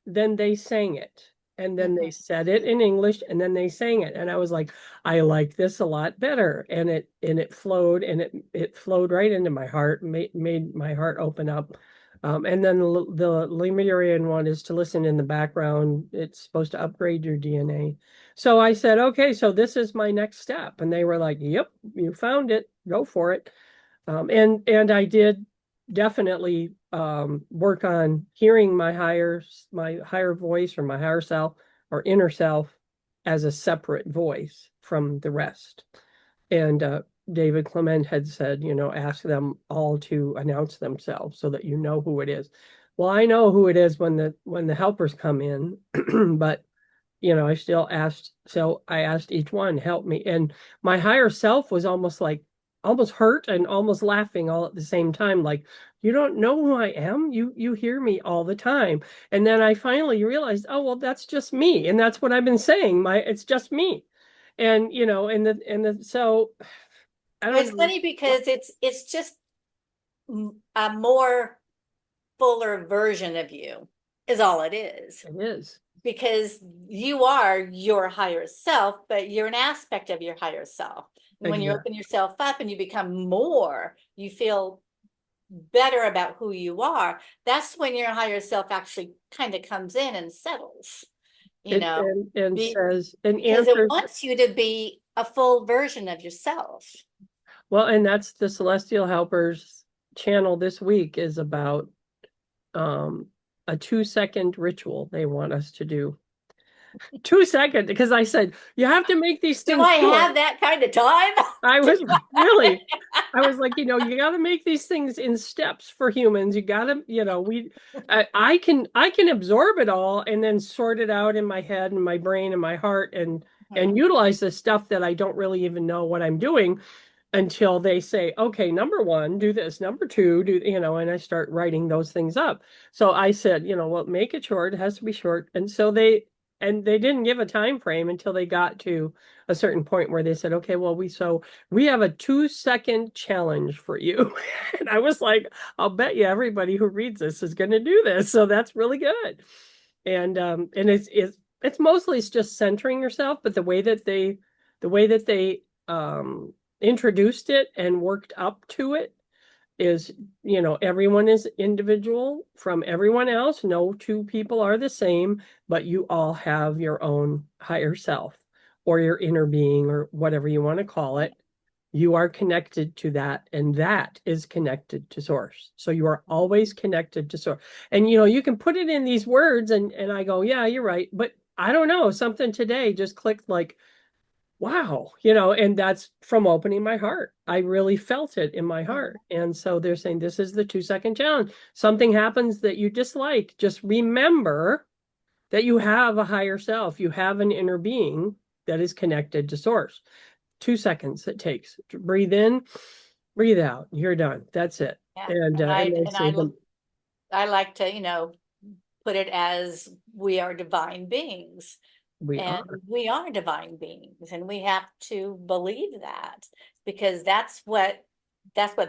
then they sang it, and then they Mhm. said it in English, and then they sang it, and I was like, I like this a lot better. And it flowed, and it flowed right into my heart, made my heart open up. And then the Lemurian one is to listen in the background. It's supposed to upgrade your DNA. So I said, okay, so this is my next step, and they were like, yep, you found it, go for it. And I did definitely work on hearing my higher voice, or my higher self or inner self, as a separate voice from the rest. And David Clement had said, ask them all to announce themselves so that you know who it is. Well, I know who it is when the helpers come in, but I still asked. So I asked each one, help me. And my higher self was almost hurt and almost laughing all at the same time. Like, you don't know who I am. You hear me all the time. And then I finally realized, oh, well, that's just me. And that's what I've been saying. It's just me. And, so I Well, don't it's know. funny because it's just a more fuller version of you is all it is. It is. Because you are your higher self, but you're an aspect of your higher self. And when you Exactly. open yourself up and you become more, you feel better about who you are. That's when your higher self actually kind of comes in and settles, you It know, and be, says and because it answers. wants you to be a full version of yourself. Well, and that's the Celestial Helpers channel this week is about um, a 2 second ritual they want us to do. 2 seconds, because I said, you have to make these Do things I short. have that kind of time? I was really, I was like, you got to make these things in steps for humans. You got to, I can absorb it all and then sort it out in my head and my brain and my heart and Mhm. utilize the stuff that I don't really even know what I'm doing until they say, okay, number one, do this, number two, and I start writing those things up. So I said, well, make it short, it has to be short. And they didn't give a time frame until they got to a certain point where they said, okay, well, we have a 2 second challenge for you. And I was like, I'll bet you everybody who reads this is going to do this. So that's really good. And it's mostly it's just centering yourself, but the way that they introduced it and worked up to it is, everyone is individual from everyone else. No two people are the same, but you all have your own higher self or your inner being or whatever you want to call it. You are connected to that, and that is connected to source. So you are always connected to source. And you can put it in these words and I go, yeah, you're right. But I don't know, something today just clicked like, wow, and that's from opening my heart. I really felt it in my Mhm. heart. And so they're saying this is the 2-second challenge. Something happens that you dislike. Just remember that you have a higher self, you have an inner being that is connected to source. 2 seconds it takes. Breathe in, breathe out. You're done. That's it. Yeah. And they And say the I like to, put it as we are divine beings. we And are. we are divine beings, and we have to believe that, because that's what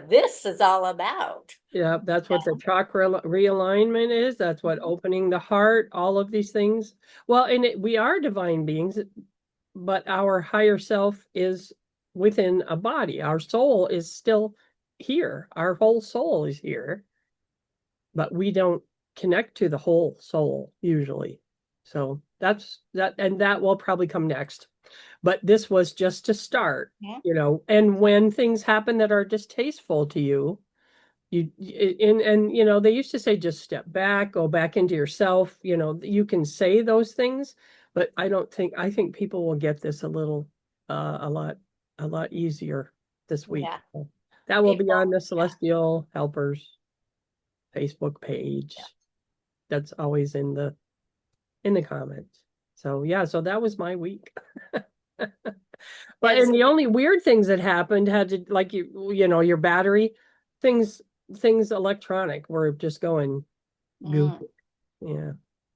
this is all about. Yeah, that's what the chakra realignment is. That's what Mhm. opening the heart, all of these things. Well, we are divine beings, but our higher self is within a body. Our soul is still here. Our whole soul is here, but we don't connect to the whole soul usually. So that's that, and that will probably come next. But this was just to start, Yeah. and when things happen that are distasteful to you, and they used to say just step back, go back into yourself. You can say those things, but I think people will get this a lot easier this week. Yeah. So that will be on People, the yeah. Celestial Helpers Facebook Yeah. page. That's always in the comments. So yeah, so that was my week. But It's and the only weird things that happened had to, like, your battery things things electronic were just going mm, goofy. Yeah.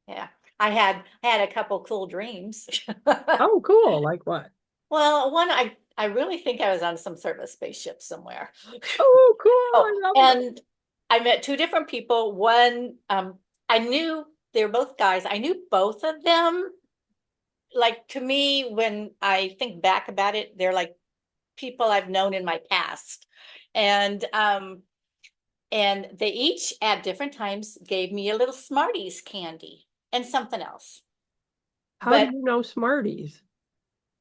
yeah. I had a couple cool dreams. Oh, cool. Like what? Well, one, I really think I was on some sort of a spaceship somewhere. Oh, cool. Oh, I love that. and I met two different people. One, I knew they were both guys. I knew both of them. Like, to me, when I think back about it, they're like people I've known in my past. And and they each at different times gave me a little Smarties candy and something else. How do But you know Smarties?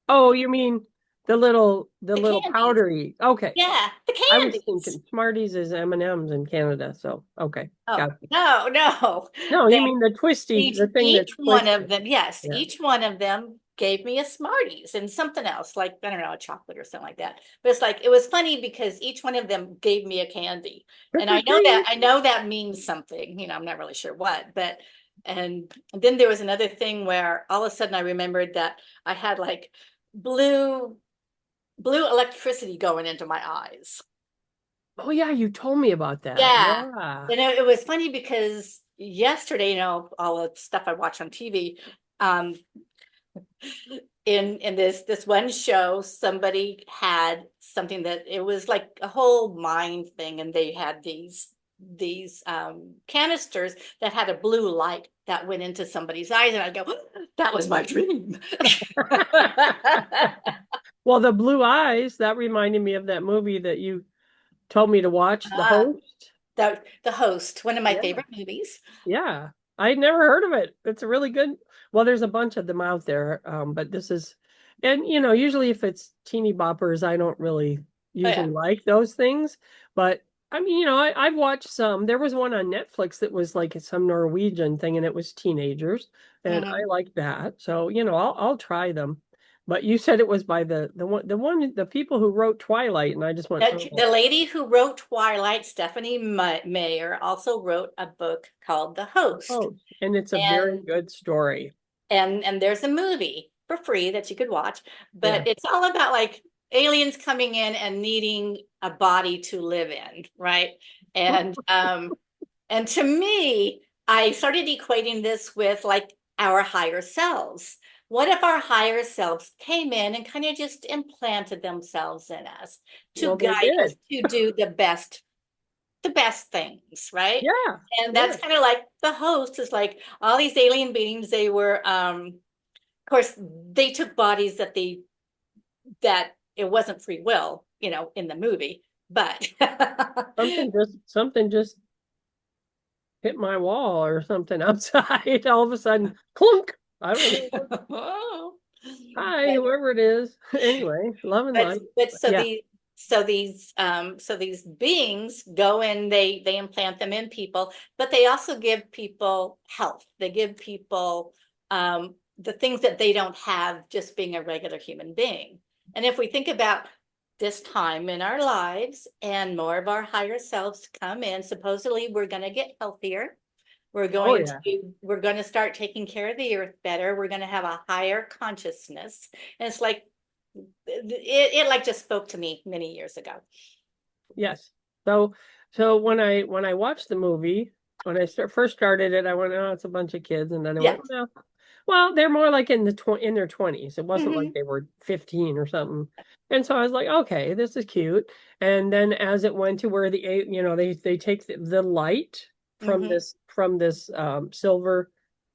Oh, you mean the the little candies, powdery. Okay. yeah, the I was candies. thinking Smarties is M&Ms in Canada, so okay. Oh, Got it. no, no. No, you That mean the twisty, each the thing each that's one of twisted. them, yes, Yeah. each one of them gave me a Smarties and something else, like, I don't know, a chocolate or something like that. But it's like, it was funny because each one of them gave me a candy. Trick And or treat. I know that means something, I'm not really sure what, but and then there was another thing where all of a sudden I remembered that I had like blue blue electricity going into my eyes. Oh yeah, you told me about that. Yeah. Yeah. And it was funny because yesterday, all the stuff I watch on TV, um, in this one show, somebody had something that it was like a whole mind thing, and they had these canisters that had a blue light that went into somebody's eyes, and I go, that was my dream. Well, the blue eyes, that reminded me of that movie that you told me to watch, The Ah, Host. the host, one of my Yeah. favorite movies. Yeah. I'd never heard of it. It's a really good. Well, there's a bunch of them out there. But this is, and usually if it's teeny boppers, I don't really Oh yeah. usually like those things. But I mean, I've watched some. There was one on Netflix that was like some Norwegian thing, and it was teenagers, and I Mhm. like that. So, I'll try them. But you said it was by the people who wrote Twilight, and I just went, The oh, lady who wrote Twilight, Stephanie Meyer, also wrote a book called The Host. oh, and it's a very And good story. there's a movie for free that you could watch, Yeah. but it's all about like aliens coming in and needing a body to live in, right? And and to me, I started equating this with like our higher selves. What if our higher selves came in and kind of just implanted themselves in us to Well, they guide us did. to do the best things, right? Yeah, And yeah. that's kind of like the host is like all these alien beings, they were of course they took bodies that it wasn't free will, in the movie. but Something just hit my wall or something outside. All of a sudden, clunk. I don't know. Hi, but whoever it is. Anyway, love and light. but Yeah. so these beings go and they implant them in people, but they also give people health. They give people the things that they don't have just being a regular human being. And if we think about this time in our lives and more of our higher selves come in, supposedly we're going to get healthier. Oh yeah. We're going to start taking care of the earth better. We're going to have a higher consciousness. And it's like it like just spoke to me many years ago. Yes. So when I watched the movie, when I first started it, I went, oh, it's a bunch of kids, and then I Yeah. went, well, they're more like in their 20s. It wasn't like Hmm. they were 15 or something. And so I was like, okay, this is cute. And then as it went to where they take the light Hmm. from this silver,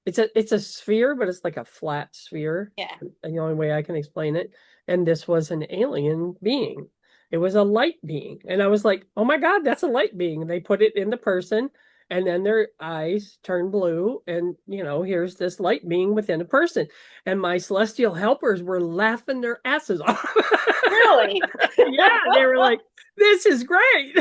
it's a sphere, but it's like a flat sphere. Yeah. And the only way I can explain it. And this was an alien being. It was a light being. And I was like, oh my God, that's a light being. And they put it in the person, and then their eyes turn blue. And, here's this light being within a person. And my celestial helpers were laughing their asses off. Really? Yeah, they were like, this is great.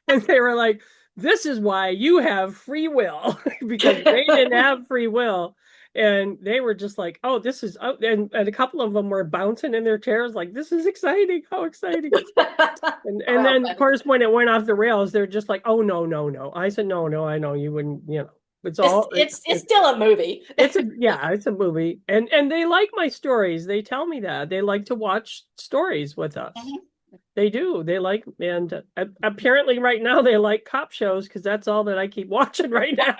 And they were like, this is why you have free will, because they didn't have free will. And they were just like, oh, this is, oh, and a couple of them were bouncing in their chairs, like, this is exciting. How exciting. And Well, then, of course, when it went off the rails, they're just like, oh, no, no, no. I said, no, no, I know you wouldn't, it's all, it's still a movie. it's a movie. And they like my stories. They tell me that. They like to watch stories with us. Mhm. They do. They like, and apparently right now they like cop shows because that's all that I keep watching right now.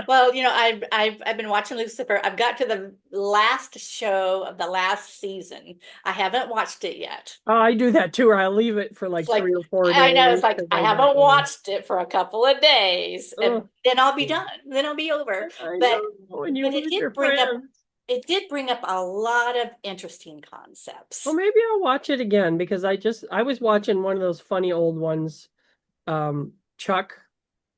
Well, I've been watching Lucifer. I've got to the last show of the last season. I haven't watched it yet. Oh, I do that too. Or I leave it for It's like like 3 or 4 days I know it's like because I I don't haven't know. watched it for a couple of days, and Oh, then I'll be yeah. done. Then I'll be over. I But know when you but lose your friends. it did bring up a lot of interesting Well, concepts. maybe I'll watch it again because I was watching one of those funny old ones, Chuck.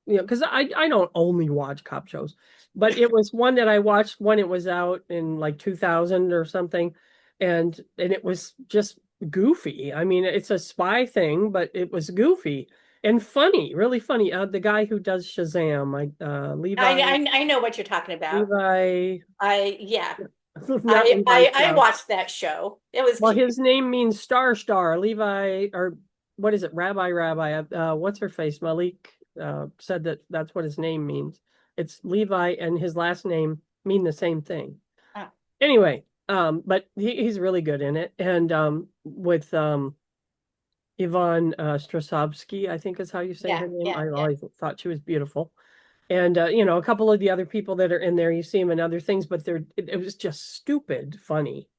Because I don't only watch cop shows, but it was one that I watched when it was out in like 2000 or something, and it was just goofy. I mean, it's a spy thing, but it was goofy and funny, really funny. The guy who does Shazam, I know what you're talking about. Levi, I yeah. not Levi I Strauss. watched that show. It was Well, cute. his name means star. Levi, or what is it? Rabbi. What's her face? Malik said that that's what his name means. It's Levi, and his last name mean the same thing. Oh, Anyway, but he's really good in it, and with Yvonne Strahovski, I think is how you say yeah, her name. yeah, I yeah. always thought she was beautiful. And a couple of the other people that are in there, you see them in other things, but it was just stupid funny.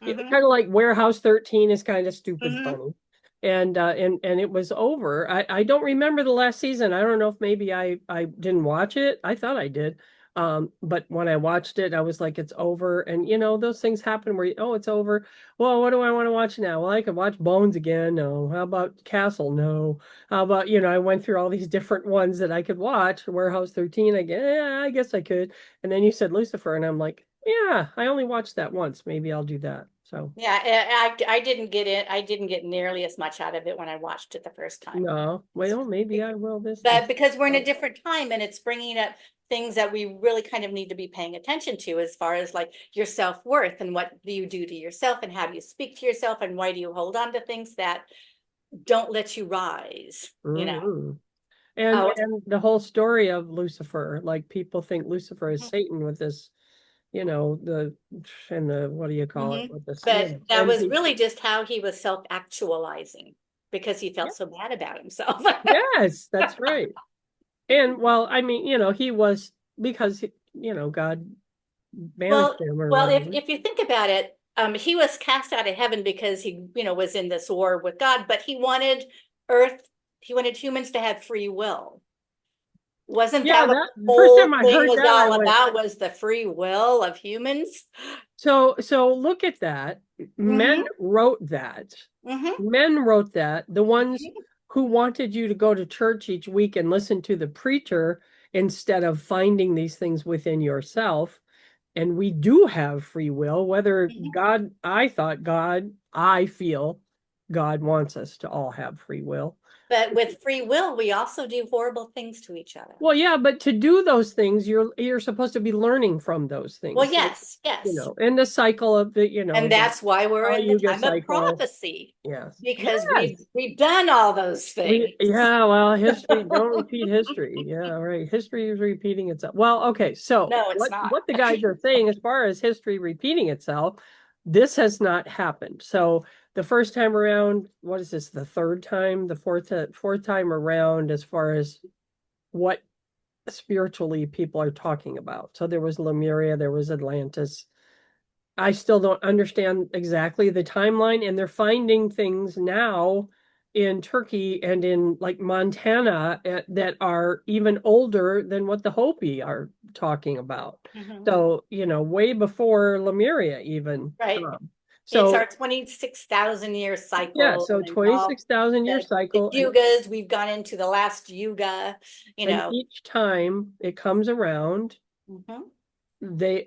Hmm. Kind of like Warehouse 13 is kind of stupid Hmm. funny. And it was over. I don't remember the last season. I don't know if maybe I didn't watch it. I thought I did. But when I watched it, I was like, it's over. And those things happen where oh, it's over. Well, what do I want to watch now? Well, I could watch Bones again. No. How about Castle? No. How about, I went through all these different ones that I could watch. Warehouse 13, yeah, I guess I could. And then you said Lucifer, and I'm like, yeah, I only watched that once. Maybe I'll do that. So Yeah, I didn't get it. I didn't get nearly as much out of it when I watched it the first time. no, well, maybe I will But this. because we're in a different time and it's bringing up things that we really kind of need to be paying attention to as far as like your self-worth and what do you do to yourself and how do you speak to yourself and why do you hold on to things that don't let you rise, you know? Mhm. And Oh, and the whole story of Lucifer, like people think Lucifer is Satan with this, the and the what do you call it mhm. with this, But that and was he, really just how he was self-actualizing because he yeah, felt so bad about himself. yes, that's right. And well, I mean, he was because God banished Well, him or well, whatever. if you think about it, he was cast out of heaven because he, was in this war with God, but Earth, he wanted humans to have free will. Wasn't Yeah, that what that the the first whole time I thing heard was that, I all went, about? Was the free will of humans? So look at that. Men Mm-hmm. wrote that. Mm-hmm. Men wrote that. The ones Mm-hmm. who wanted you to go to church each week and listen to the preacher instead of finding these things within yourself. And we do have free will, whether Mm-hmm. I feel God wants us to all have free will. But with free will, we also do horrible things to each other. Well, yeah, but to do those things, you're supposed to be learning from those Well, things. yes, yes. And the cycle of And the that's why we're Kali in the Yuga time of cycle. prophecy, Yes. because Yes. we've done all those things. Yeah, well, history, don't repeat history. Yeah, right. History is repeating itself. Well, okay, so No, it's not. what the guys are saying as far as history repeating itself, this has not happened. So the first time around, what is this, the third time, the fourth time around as far as what spiritually people are talking about. So there was Lemuria, there was Atlantis. I still don't understand exactly the timeline, and they're finding things now in Turkey and in like Montana that are even older than what the Hopi are talking about. Mhm. So, way before Lemuria even. Right. It's So, our 26,000 year yeah, cycle so and all 26,000 year the cycle, yugas. We've gone into the last yuga, you and know. each time it comes around, Mhm.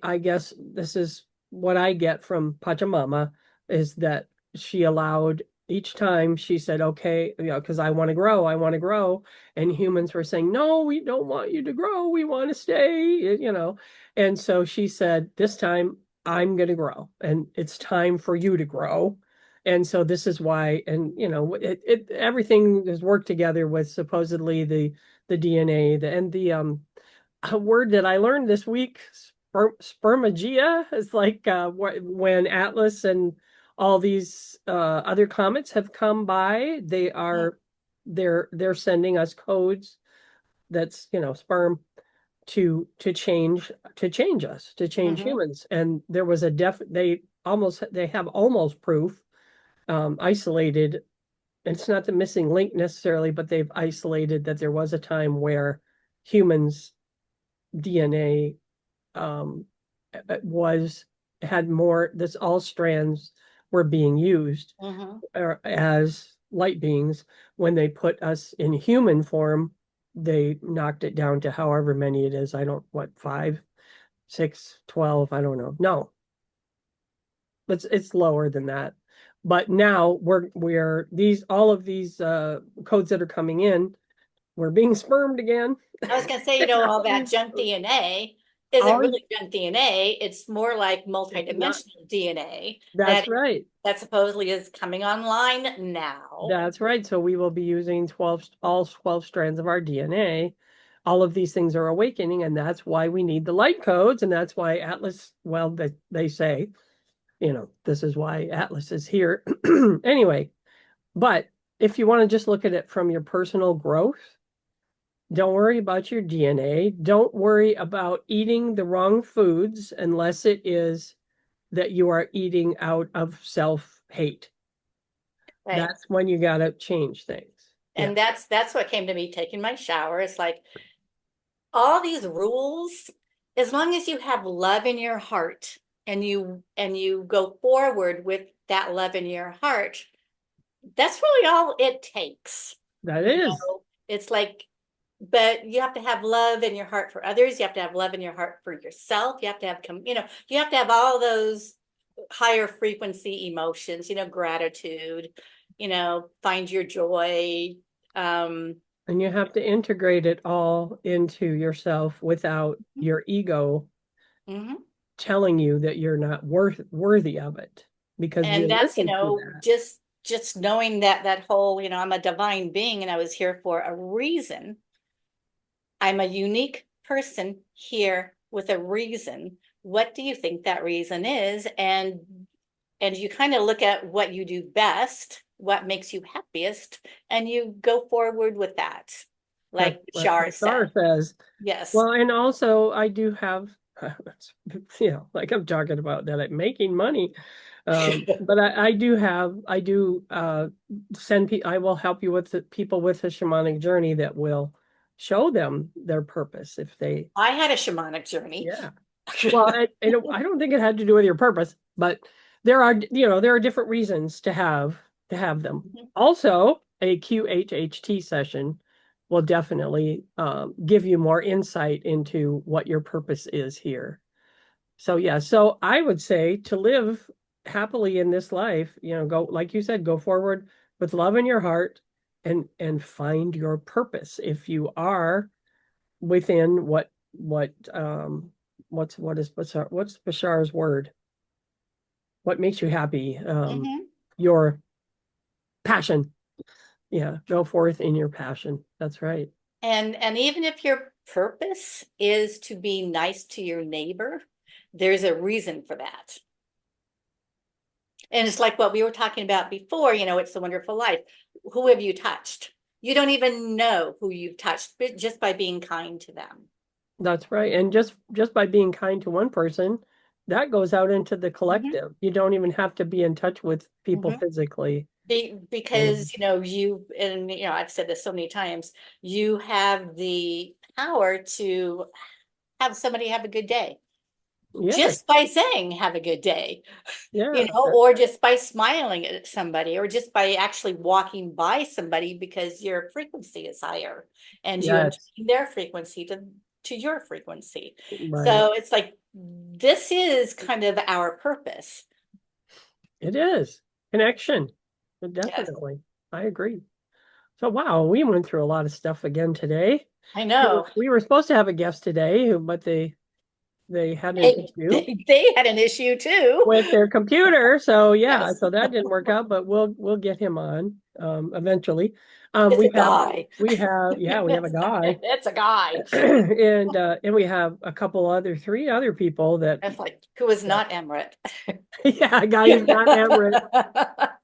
I guess this is what I get from Pachamama is that she allowed each time she said, okay, because I want to grow, I want to grow. And humans were saying, no, we don't want you to grow. We want to stay. And so she said, this time I'm going to grow and it's time for you to grow. And so this is why, and everything is worked together with supposedly the DNA, and the a word that I learned this week, spermagia, is like when Atlas and all these other comets have come by, they're sending us codes that's sperm to change us, to change Mhm. humans. And there was they have almost proof, isolated. It's not the missing link necessarily, but they've isolated that there was a time where humans DNA um, was had more. This all strands were being used Mhm. as light beings. When they put us in human form, they knocked it down to however many it is. I don't what 5, 6, 12. I don't know. No, it's lower than that. But now we're these all of these codes that are coming in. We're being spermed again. I was going to say, all that junk DNA isn't all really junk DNA. It's more like it's not. multidimensional DNA That's right. that supposedly is coming online now. That's right. So we will be using all 12 strands of our DNA. All of these things are awakening, and that's why we need the light codes. And that's why Atlas, well, they say, this is why Atlas is here. Anyway, but if you want to just look at it from your personal growth, don't worry about your DNA. Don't worry about eating the wrong foods unless it is that you are eating out of self-hate. Right. That's when you got to change things. Yeah. And that's what came to me taking my shower. It's like all these rules, as long as you have love in your heart and you go forward with that love in your heart, that's really all it takes. That You is. know, it's like, but you have to have love in your heart for others. You have to have love in your heart for yourself. You have to have, you have to have all those higher frequency emotions, gratitude, find your joy. Um, And you have to integrate it all into yourself without your ego mhm. telling you that you're not worthy of it. Because we And that's, listen to that. just knowing that whole, I'm a divine being and I was here for a reason. I'm a unique person here with a reason. What do you think that reason is? And you kind of look at what you do best, what makes you happiest, and you go forward with that. That's Like what Shar Bashar said. says. Yes. Well, and also I do have, like I'm talking about that I'm making money. But I do send people, I will help you with the people with a shamanic journey that will show them their purpose if they, I had a shamanic journey. yeah. Well, I don't think it had to do with your purpose, but there are different reasons to have them. Mhm. Also, a QHHT session will definitely give you more insight into what your purpose is here. So yeah, so I would say to live happily in this life, go like you said, go forward with love in your heart and find your purpose. If you are within what's Bashar's word? What makes you happy? Mhm. Your passion. Yeah, go forth in your passion. That's right. And even if your purpose is to be nice to your neighbor, there's a reason for that. And it's like what we were talking about before, it's a wonderful life. Who have you touched? You don't even know who you've touched, but just by being kind to them. That's right. And just by being kind to one person, that goes out into the Mhm, collective. You don't even have to be in touch with people mhm. physically. And Because, and I've said this so many times, you have the power to have somebody have a good day yes, just by saying have a good day. yeah, Or just by smiling at somebody, or just by actually walking by somebody because your frequency is higher and you yes, attain their frequency to your frequency. right. So it's like this is kind of our purpose. It is connection. Yes, Definitely. I agree. So wow, we went through a lot of stuff again today. I know. We were supposed to have a guest today, but they had an They, issue they, they had an issue too. with their computer. So yeah, Yes, so that didn't work out, but we'll get him on eventually. it's a guy. We have a guy. It's a guy. And we have a couple other three other people It's like, who is that not Emmerich? yeah, a guy who's not Everett.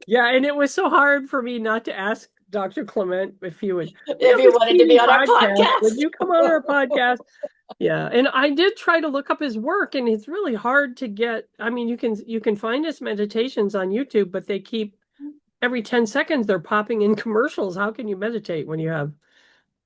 Yeah, and it was so hard for me not to ask Dr. Clement if he would. We If have you this wanted to TV be on our podcast. Would podcast. you come on our podcast? Yeah, and I did try to look up his work, and it's really hard to get. I mean, you can find his meditations on YouTube, but they keep every 10 seconds they're popping in commercials. How can you meditate when you have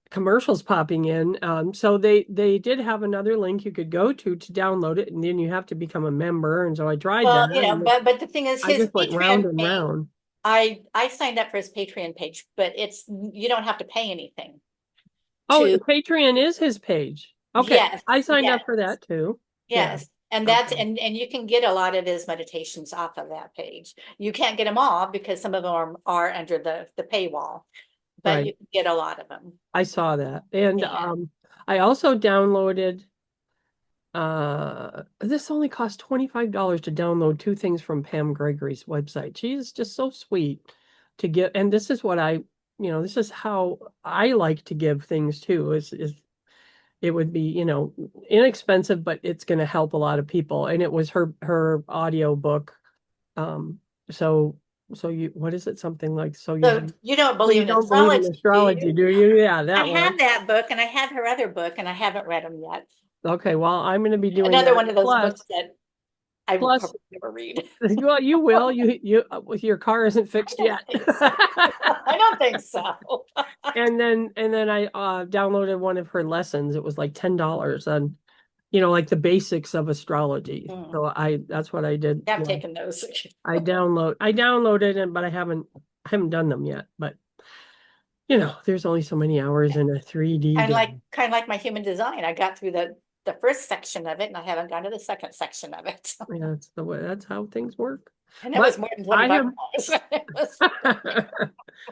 commercials popping in? So they did have another link you could go to download it, and then you have to become a member. And so I tried that, Well, and but the thing is, I his just went round Patreon and page, round. I signed up for his Patreon page, but you don't have to pay anything Oh, to. Patreon is his page. Okay, Yes, I signed up yes, for that too. Yeah. yes. And that's Okay. and you can get a lot of his meditations off of that page. You can't get them all because some of them are under the paywall, but Right. you can get a lot of them. I saw that. And Yeah. I also downloaded this only cost $25 to download two things from Pam Gregory's website. She's just so sweet to get, and this is what this is how I like to give things too, is it would be, inexpensive, but it's going to help a lot of people. And it was her audio book. Um, so what is it? Something like So you don't so believe you in don't believe in astrology, do astrology, you? do you? Yeah, I that have one. that book and I have her other book and I haven't read them yet. Okay, well, I'm going to be doing Another that. one of those books that I will Plus, probably never read. well, you will. With your car isn't I fixed don't yet. think so. I don't think so. And then I downloaded one of her lessons. It was like $10 on, like the basics of astrology. Mm, So that's what I did. I've Yeah. taken those. I downloaded it, but I haven't done them yet. But there's only so many hours in a 3D And day. kind of like my human design. I got through the first section of it and I haven't gone to the second section of it. Yeah, that's the way. That's how things work. And it But was more than I 25 am, dollars. It was-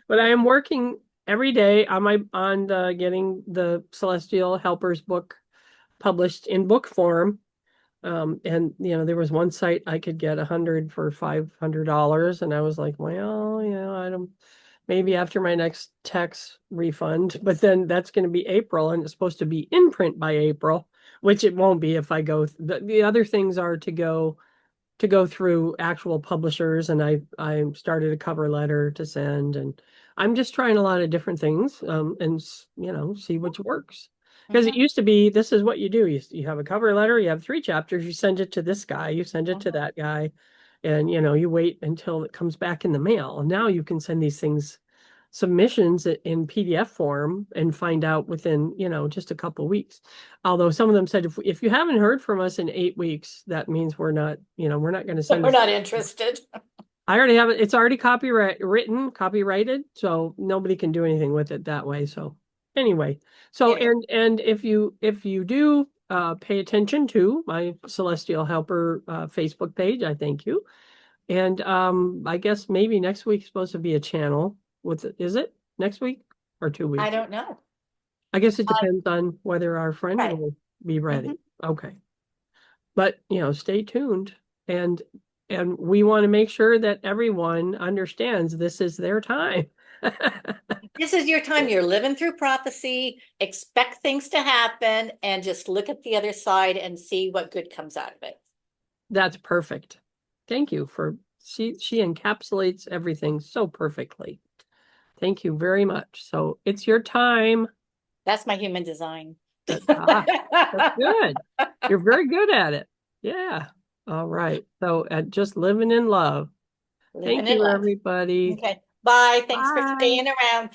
but I am working every day on getting the Celestial Helpers book published in book form. And there was one site I could get 100 for $500, and I was like, well, I don't. Maybe after my next tax refund, but then that's going to be April, and it's supposed to be in print by April, which it won't be if I go. The other things are to go through actual publishers, and I started a cover letter to send, and I'm just trying a lot of different things, and see which works. Because it Mhm, used to be, this is what you do. You have a cover letter, you have 3 chapters, you send it to this guy, you send it to mhm. that guy, and you wait until it comes back in the mail. And now you can send these things submissions in PDF form and find out within, just a couple of weeks. Although some of them said, if you haven't heard from us in 8 weeks, that means we're not going to send We're it. not interested. I already have it. It's already copyrighted, so nobody can do anything with it that way. So anyway, so Anyway, and if you do pay attention to my Celestial Helper Facebook page, I thank you. And I guess maybe next week's supposed to be a channel. Is it next week or two I weeks? don't know. I guess it depends on whether our friend Right. will be Mhm. ready. Okay. But, stay tuned and we want to make sure that everyone understands this is their time. This is your time. You're living through prophecy, expect things to happen, and just look at the other side and see what good comes out of it. That's perfect. Thank you for she encapsulates everything so perfectly. Thank you very much. So it's your time. That's my human design. That's good. You're very good at it. Yeah. All right. So just living in love. Living Thank in you, love. everybody. Okay. Bye. Thanks for Bye. staying around.